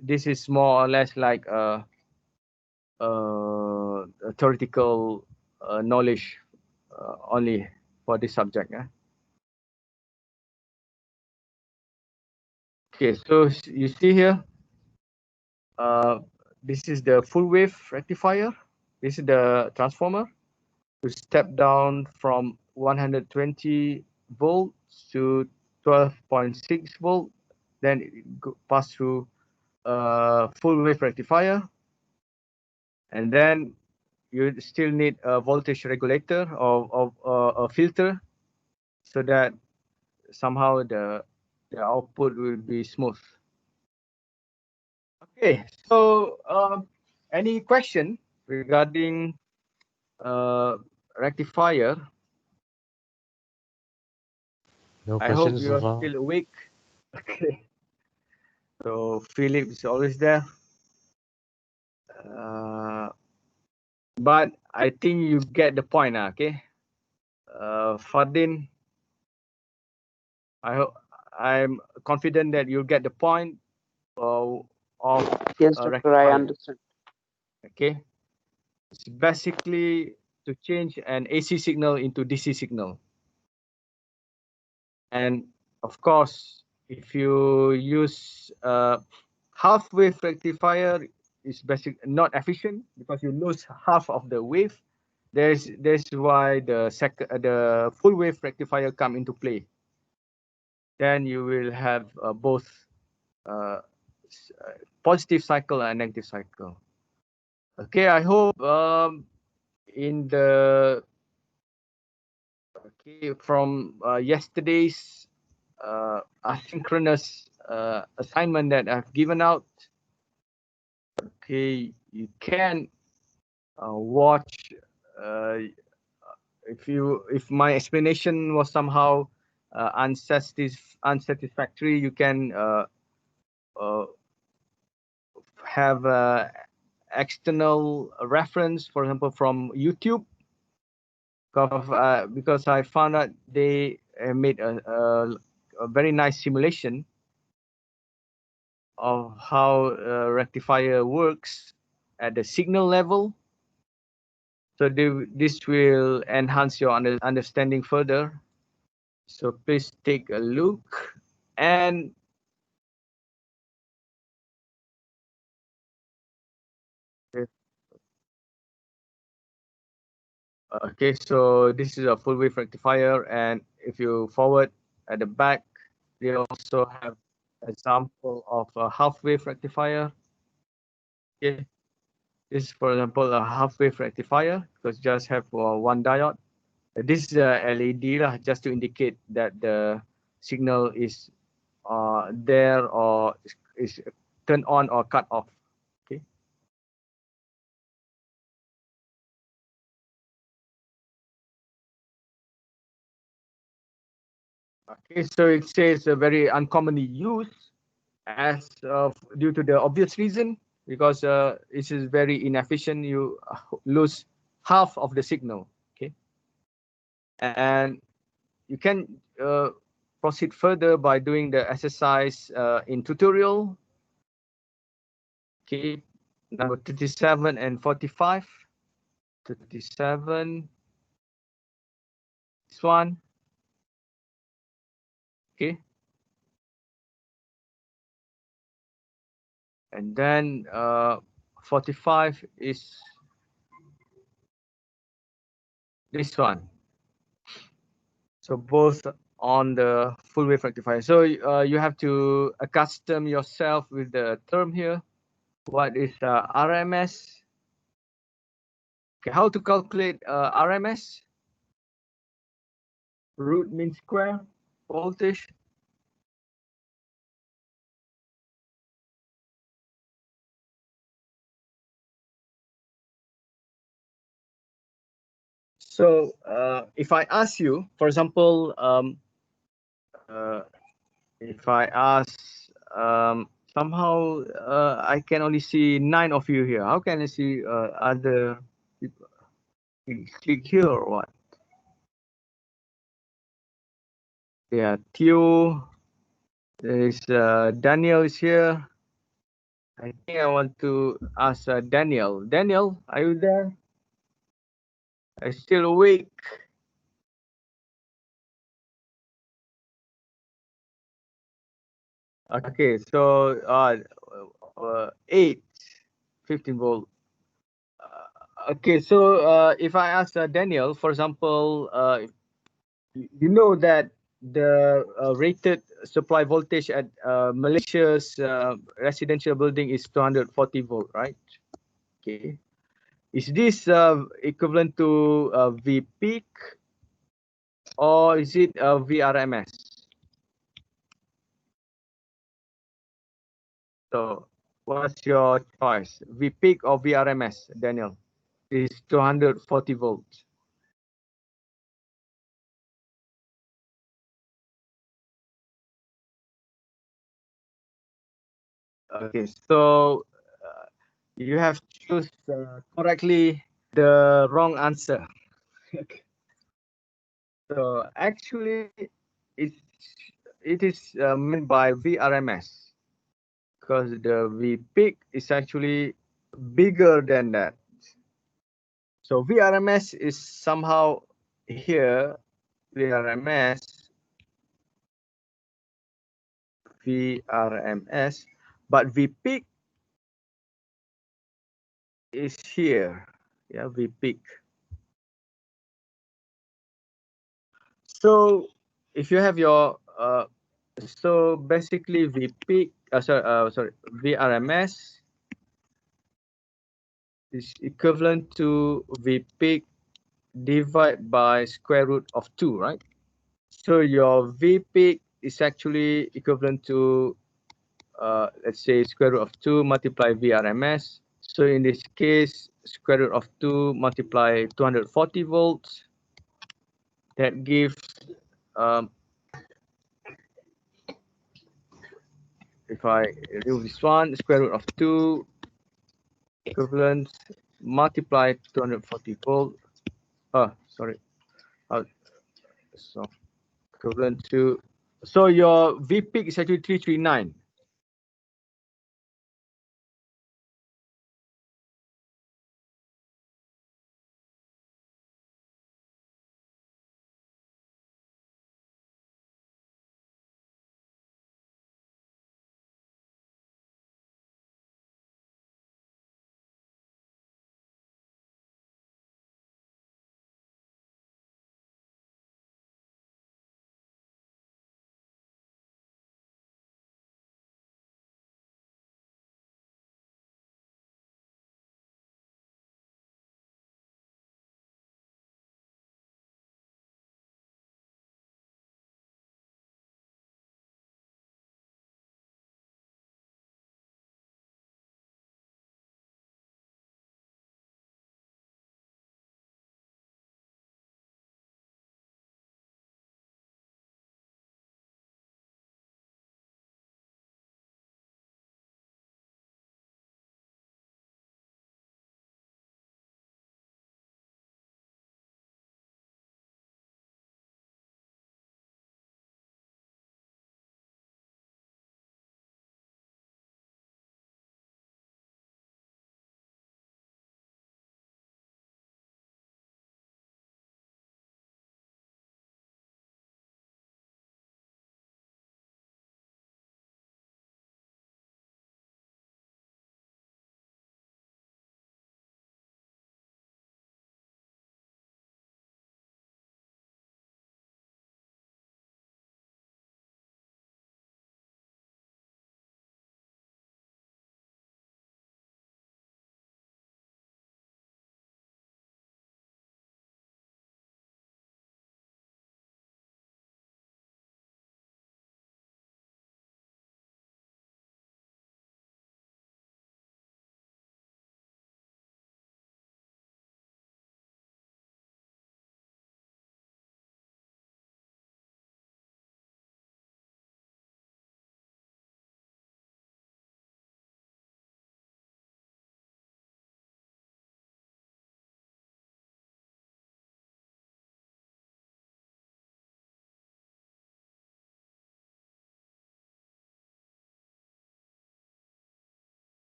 [SPEAKER 1] this is more or less like a theoretical knowledge only for this subject. Yeah. Okay, so you see here, this is the full wave rectifier. This is the transformer to step down from 120 volts to 12.6 volt, then it pass through a full wave rectifier, and then you still need a voltage regulator or a filter, so that somehow the output will be smooth. Okay, so any question regarding rectifier?
[SPEAKER 2] No
[SPEAKER 1] I hope
[SPEAKER 2] questions
[SPEAKER 1] you
[SPEAKER 2] so
[SPEAKER 1] are
[SPEAKER 2] far.
[SPEAKER 1] still awake. Okay. So Philip is always there. But I think you get the point, okay? Fardin, I'm confident that you'll get the point of
[SPEAKER 4] Yes, doctor, I
[SPEAKER 1] rectifier.
[SPEAKER 4] understand.
[SPEAKER 1] Okay, it's basically to change an AC signal into DC signal. And of course, if you use half wave rectifier, is not efficient because you lose half of the wave. There's why the full wave rectifier come into play. Then you will have both positive cycle and negative cycle. Okay, I hope in the from yesterday's asynchronous assignment that I've given out, okay, you can watch if my explanation was somehow unsatisfactory, you can uh, have external reference, for example, from YouTube, because I found out they made a very nice simulation of how rectifier works at the signal level. So this will enhance your understanding further. So please take a look. And okay, so this is a full wave rectifier, and if you forward at the back, they also have example of a half wave rectifier. Okay, this is, for example, a half wave rectifier because just have one diode. This is a LED lah, just to indicate that the signal is there or is turned on or cut off. Okay. Okay, so it says very uncommonly used as due to the obvious reason, because this is very inefficient. You lose half of the signal. Okay, and you can proceed further by doing the exercise in tutorial. Okay, number 37 and 45. 37, this one. Okay, and then 45 is this one. So both on the full wave rectifier. So you have to accustom yourself with the term here. What is RMS? Okay, how to calculate RMS? Root mean square voltage. So if I ask you, for example, if I ask somehow I can only see 9 of you here. How can I see other people? Click here or what? Yeah, Theo. There is Daniel is here. I think I want to ask Daniel. Daniel, are you there? Are you still awake? Okay, so 8, 15 volt. Okay, so if I ask Daniel, for example, you know that the rated supply voltage at Malaysia's residential building is 240 volt, right? Okay. Is this equivalent to V peak or is it VRMS? So what's your choice? V peak or VRMS, Daniel? Is 240 volts. Okay, so you have choose correctly the wrong answer. So actually, it it is meant by VRMS because the V peak is actually bigger than that. So VRMS is somehow here. VRMS, but V peak is here. Yeah, V peak. So if you have your so basically V peak sorry VRMS is equivalent to V peak divided by square root of 2, right? So your V peak is actually equivalent to let's say square root of 2 multiply VRMS. So in this case, square root of 2 multiply 240 volts. That gives um, if I do this one, square root of 2 equivalent multiply 240 volt. Sorry. So equivalent to, so your V peak is actually 339.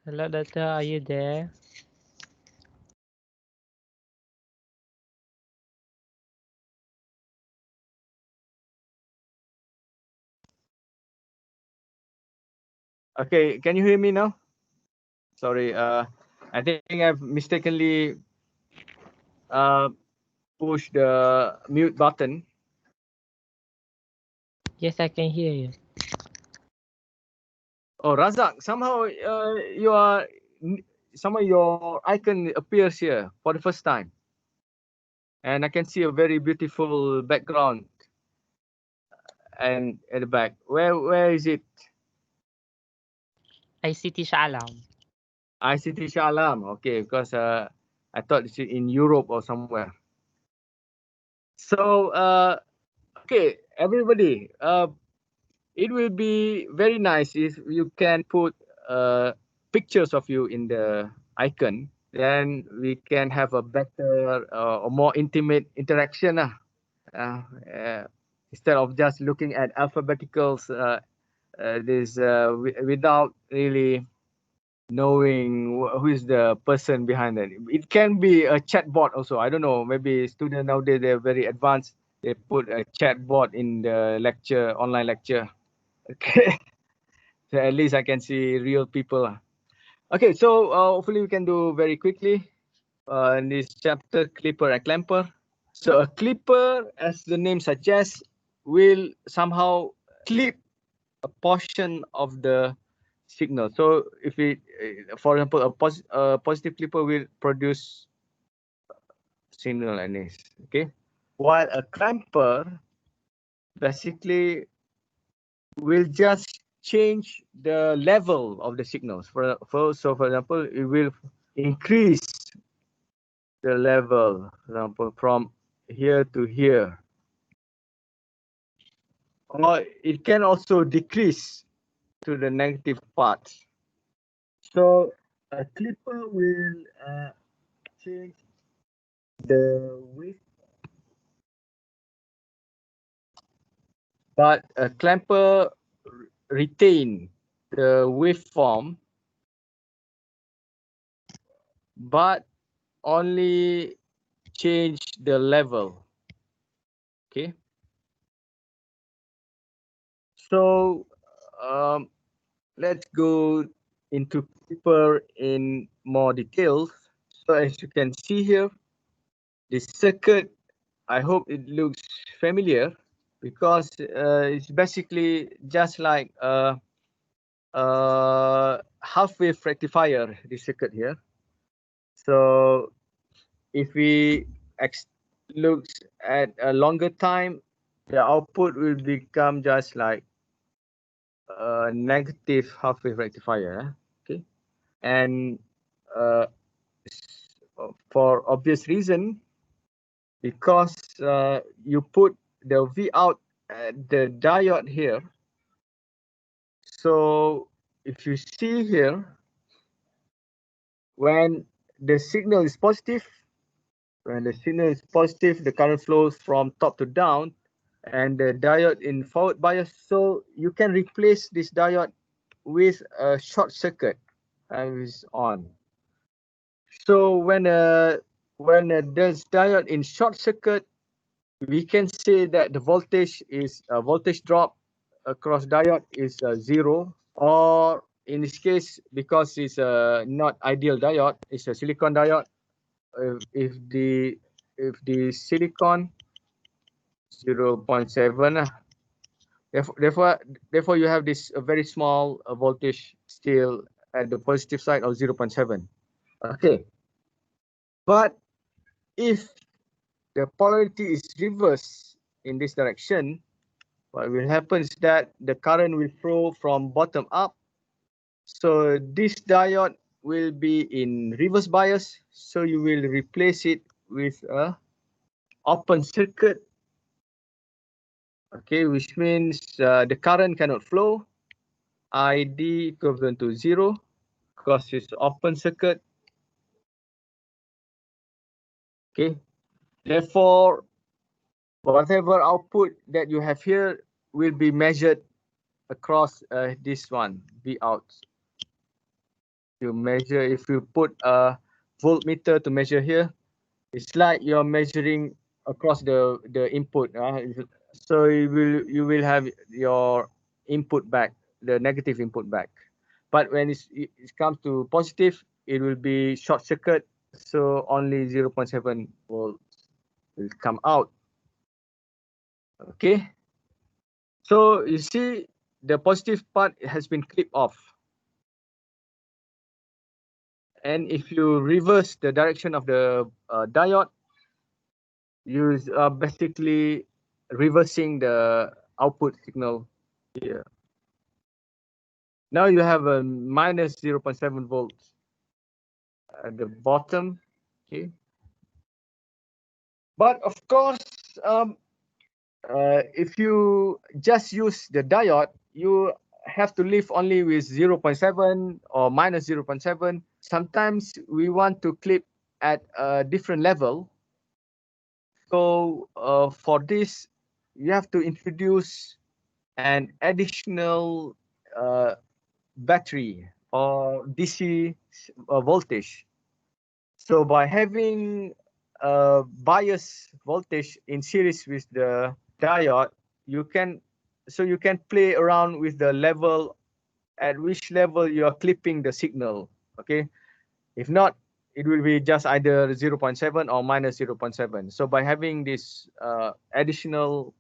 [SPEAKER 3] Hello, doctor. Are you there?
[SPEAKER 1] Okay, can you hear me now? Sorry, I think I've mistakenly pushed the mute button.
[SPEAKER 3] Yes, I can hear you.
[SPEAKER 1] Oh, Razak, somehow somehow your icon appears here for the first time, and I can see a very beautiful background and at the back. Where is it?
[SPEAKER 3] ICT Shah Alam.
[SPEAKER 1] ICT Shah Alam. Okay, because I thought it's in Europe or somewhere. So okay, everybody, it will be very nice if you can put pictures of you in the icon. Then we can have a better or more intimate interaction. Instead of just looking at alphabeticals, without really knowing who is the person behind it. It can be a chatbot also. I don't know. Maybe students nowadays they're very advanced. They put a chatbot in the lecture, online lecture. Okay, so at least I can see real people. Okay, so hopefully we can do very quickly in this chapter, clipper and clamper. So a clipper, as the name suggests, will somehow clip a portion of the signal. So if it, for example, a positive clipper will produce signal like this, okay? While a clamper basically will just change the level of the signals. So for example, it will increase the level, for example, from here to here. Or it can also decrease to the negative part. So a clipper will change the width, but a clamper retain the waveform, but only change the level. Okay. So let's go into clipper in more details. So as you can see here, the circuit, I hope it looks familiar because it's basically just like a half-wave rectifier, this circuit here. So if we looks at a longer time, the output will become just like a negative half-wave rectifier. Okay, and uh, for obvious reason, because you put the V out at the diode here. So if you see here, when the signal is positive, the current flows from top to down, and the diode in forward bias. So you can replace this diode with a short circuit is on. So when there's diode in short circuit, we can say that the voltage is voltage drop across diode is 0, or in this case, because it's a not ideal diode, it's a silicon diode. If the silicon 0.7, therefore you have this very small voltage still at the positive side of 0.7. Okay, but if the polarity is reversed in this direction, what will happen is that the current will flow from bottom up. So this diode will be in reverse bias. So you will replace it with a open circuit. Okay, which means the current cannot flow. ID equivalent to 0 because it's open circuit. Okay, therefore, whatever output that you have here will be measured across this one, V out. You measure, if you put a voltmeter to measure here, it's like you're measuring across the input. So you will have your input back, the negative input back. but when it comes to positive, it will be short circuit, so only 0.7 volts will come out. Okay, so you see the positive part has been clipped off, and if you reverse the direction of the diode, you are basically reversing the output signal here. Now you have a minus 0.7 volts at the bottom. Okay, but of course, if you just use the diode, you have to live only with 0.7 or minus 0.7. Sometimes we want to clip at a different level. So for this, you have to introduce an additional battery or DC voltage. So by having a bias voltage in series with the diode, you can play around with the level at which level you are clipping the signal. Okay, if not, it will be just either 0.7 or minus 0.7. So by having this additional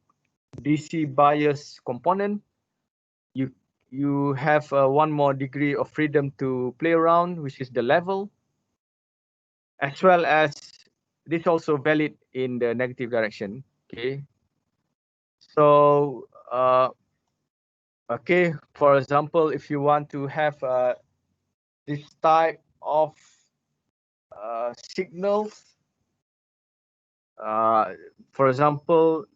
[SPEAKER 1] DC bias component, you have one more degree of freedom to play around, which is the level, as well as this also valid in the negative direction. Okay, so okay, for example, if you want to have this type of signals, for example,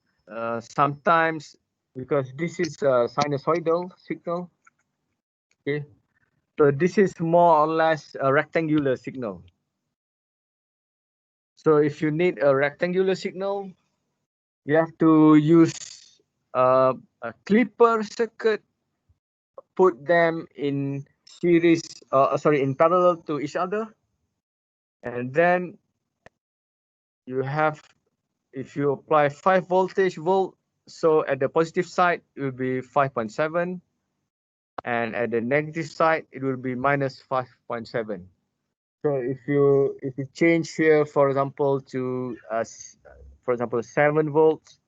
[SPEAKER 1] sometimes, because this is a sinusoidal signal, okay, so this is more or less a rectangular signal. So if you need a rectangular signal, you have to use a clipper circuit, put them in series, in parallel to each other, and then you have, if you apply 5 volt, so at the positive side it will be 5.7, and at the negative side it will be minus 5.7. So if you change here, for example, to 7 volts,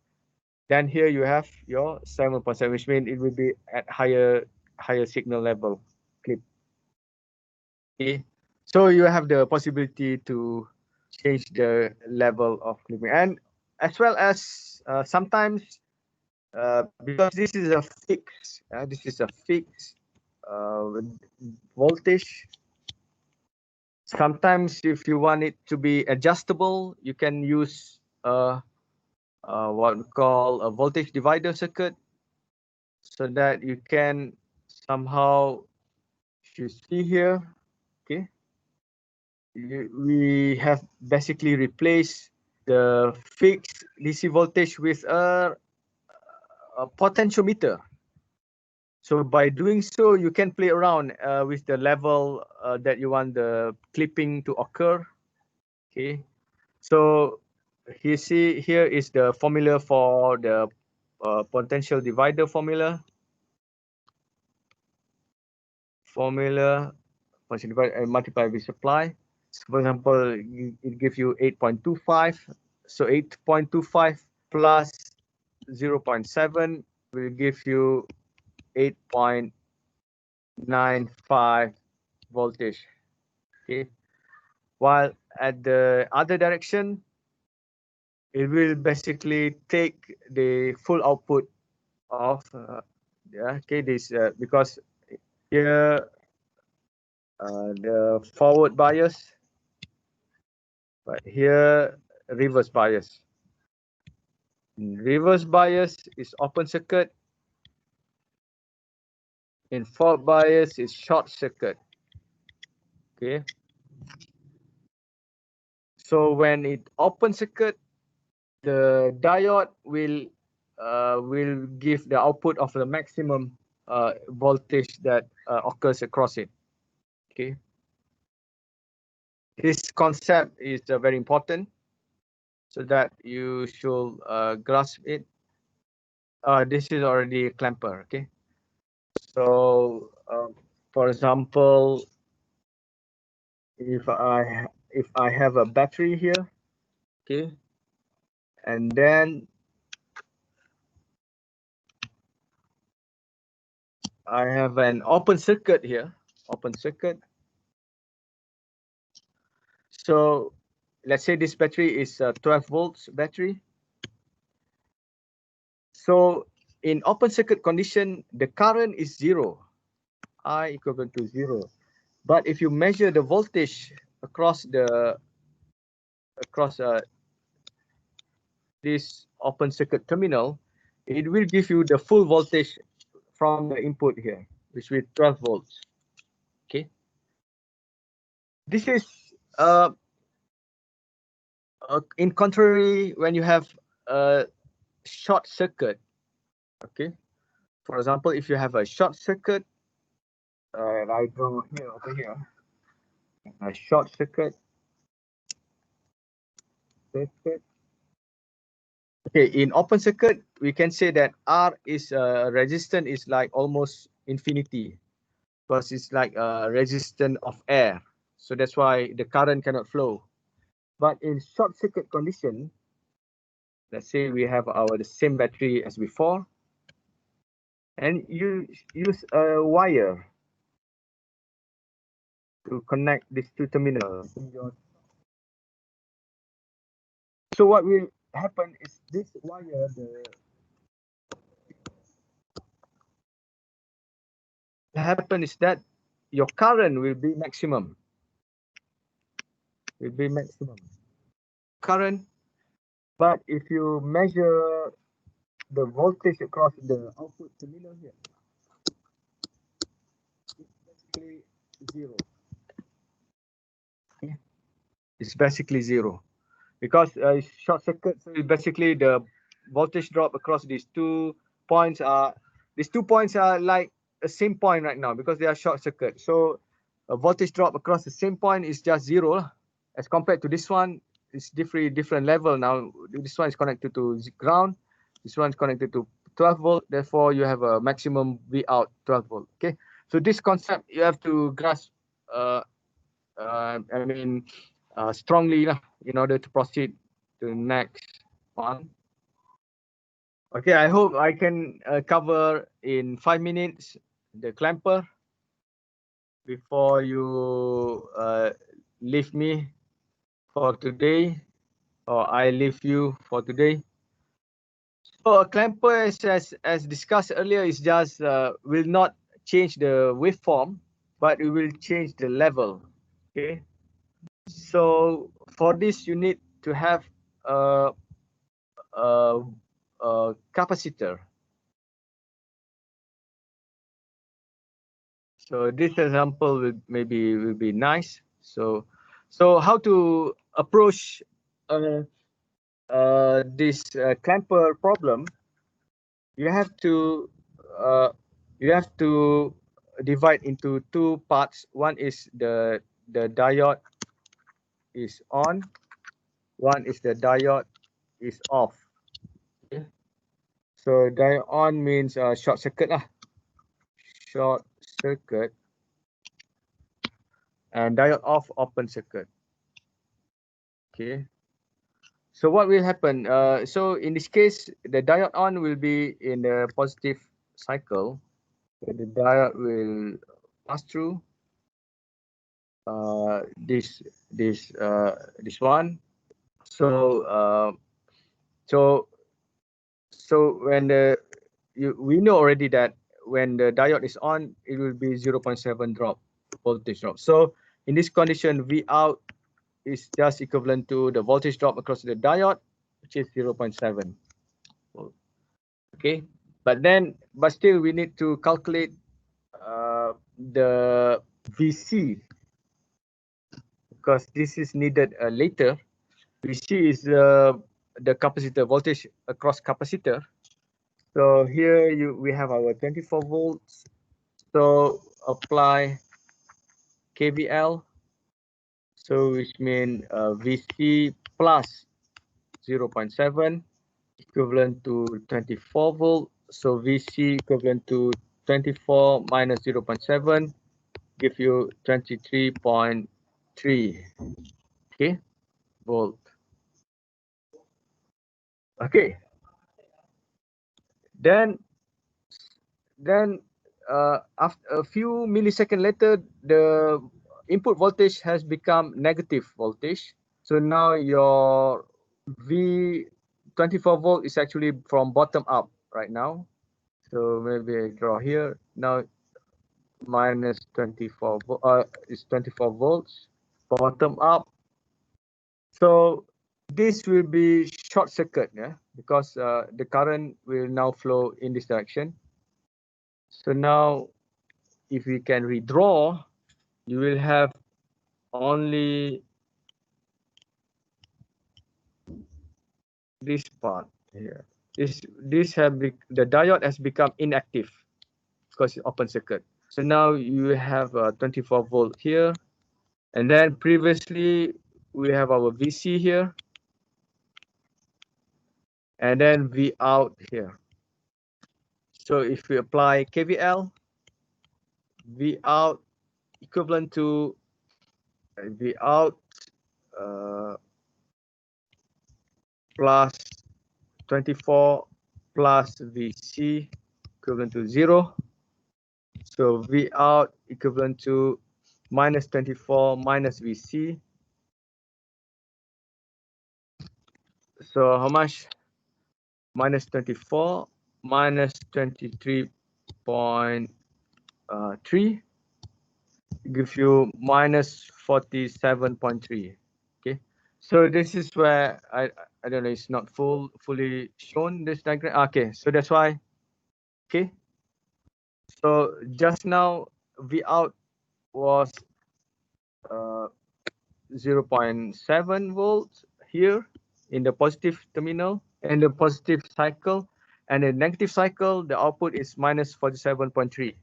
[SPEAKER 1] then here you have your 7.7, which means it will be at higher signal level clip. Okay, so you have the possibility to change the level of clipping, and as well as sometimes because this is a fixed voltage. Sometimes if you want it to be adjustable, you can use what we call a voltage divider circuit, so that you can somehow, if you see here, okay, we have basically replaced the fixed DC voltage with a potentiometer. So by doing so, you can play around with the level that you want the clipping to occur. Okay, so you see here is the formula for the potential divider formula. Potential divider and multiply with supply. So for example, it gives you 8.25. So 8.25 plus 0.7 will give you 8.95 voltage. Okay, while at the other direction, it will basically take the full output of this because here the forward bias, but here reverse bias. Reverse bias is open circuit. In forward bias is short circuit. Okay, so when it open circuit, the diode will give the output of the maximum voltage that occurs across it. Okay, this concept is very important, so that you should grasp it. This is already a clamper. Okay, so for example, if I have a battery here, okay, and then I have an open circuit here, open circuit. So let's say this battery is a 12 volts battery. So in open circuit condition, the current is 0, I equivalent to 0. But if you measure the voltage across this open circuit terminal, it will give you the full voltage from the input here, which is 12 volts. Okay. This is in contrary when you have a short circuit. Okay. For example, if you have a short circuit, I draw here over here, a short circuit. Okay, in open circuit, we can say that R is resistance is like almost infinity, because it's like a resistance of air. So that's why the current cannot flow. But in short circuit condition, let's say we have the same battery as before, and you use a wire to connect these two terminals. So what will happen is this wire, happen is that your current will be maximum. Current, but if you measure the voltage across the output terminal here, it's basically zero. Okay. It's basically zero because short circuit. So basically the voltage drop across these 2 points are like the same point right now because they are short circuit. So a voltage drop across the same point is just zero, as compared to this one. It's different level now. This one is connected to ground. This one is connected to 12 volt. Therefore, you have a maximum V out 12 volt. Okay. So this concept you have to grasp. Strongly in order to proceed to the next one. Okay, I hope I can cover in 5 minutes the clamper before you leave me for today, or I leave you for today. So a clamper, as discussed earlier, is just will not change the waveform, but it will change the level. Okay. So for this, you need to have a capacitor. So this example will be nice. So how to approach this clamper problem? You have to divide into 2 parts. One is the diode is on. One is the diode is off. Okay. So diode on means short circuit lah. Short circuit. And diode off, open circuit. Okay. So what will happen? So in this case, the diode on will be in the positive cycle. So the diode will pass through this one. So when we know already that when the diode is on, it will be 0.7 drop voltage drop. So in this condition, V out is just equivalent to the voltage drop across the diode, which is 0.7. Okay, but still we need to calculate the VC, because this is needed later. VC is the capacitor voltage across capacitor. So here we have our 24 volts. So apply KVL. So which means VC plus 0.7 equivalent to 24 volt. So VC equivalent to 24 minus 0.7, give you 23.3, okay, volt. Okay, then after a few milliseconds later, the input voltage has become negative voltage. So now your V24 volt is actually from bottom up right now. So maybe I draw here. Now minus 24 is 24 volts bottom up. So this will be short circuit, yeah, because the current will now flow in this direction. So now if we can redraw, you will have only this part here. This have the diode has become inactive because it's open circuit. So now you have a 24 volt here, and then previously we have our VC here, and then V out here. So if we apply KVL, V out equivalent to V out plus 24 plus VC equivalent to 0. So V out equivalent to minus 24 minus VC. So how much? Minus 24 minus 23.3 gives you minus 47.3. Okay, so this is where I don't know, it's not fully shown this diagram. Okay, so that's why. Okay, so just now V out was 0.7 volts here in the positive terminal and the positive cycle, and the negative cycle the output is minus 47.3.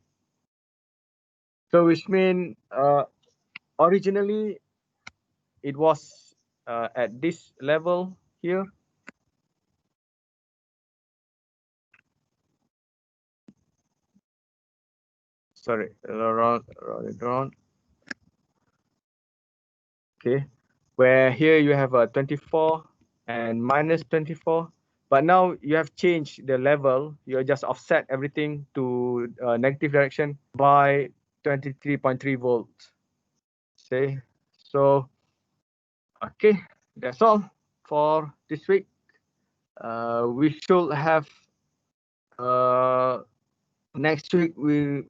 [SPEAKER 1] So which means originally it was at this level here. Sorry, around. Okay, where here you have a 24 and minus 24, but now you have changed the level. You just offset everything to negative direction by 23.3 volts. See, so okay, that's all for this week. We should have next week we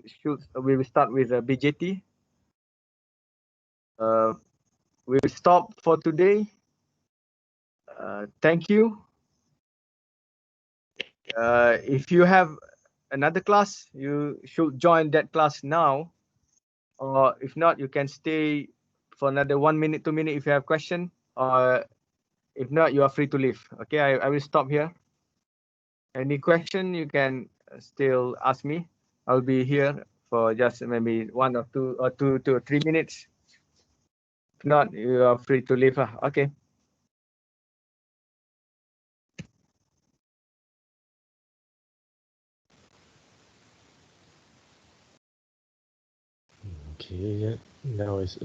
[SPEAKER 1] will start with a BJT. We'll stop for today. Thank you. If you have another class, you should join that class now. Or if not, you can stay for another 1 minute, 2 minutes if you have question. Or if not, you are free to leave. Okay, I will stop here. Any question, you can still ask me. I'll be here for just maybe 1 or 2 or 2 to 3 minutes. If not, you are free to leave. Okay.
[SPEAKER 2] Okay, yeah, now it's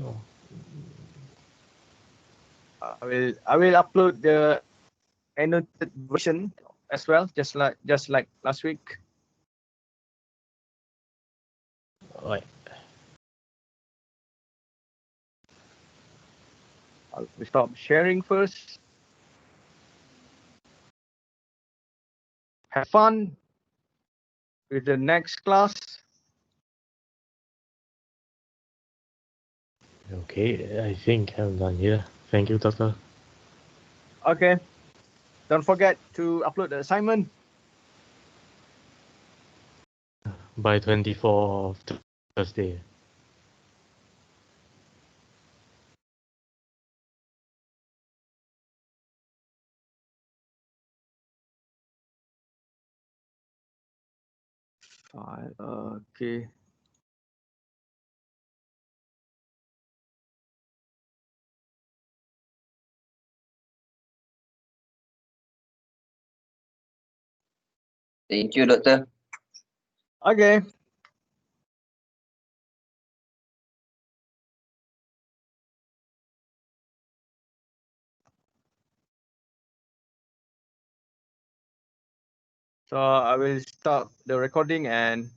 [SPEAKER 1] I will upload the annotated version as well, just like last week.
[SPEAKER 2] all right.
[SPEAKER 1] I'll stop sharing first. Have fun with the next class.
[SPEAKER 2] Okay, I think I'm done here. Thank you, Doctor.
[SPEAKER 1] Okay. Don't forget to upload the assignment.
[SPEAKER 2] By 24 of Thursday.
[SPEAKER 1] Fine. Okay.
[SPEAKER 5] Thank you, Doctor.
[SPEAKER 1] Okay. So I will stop the recording and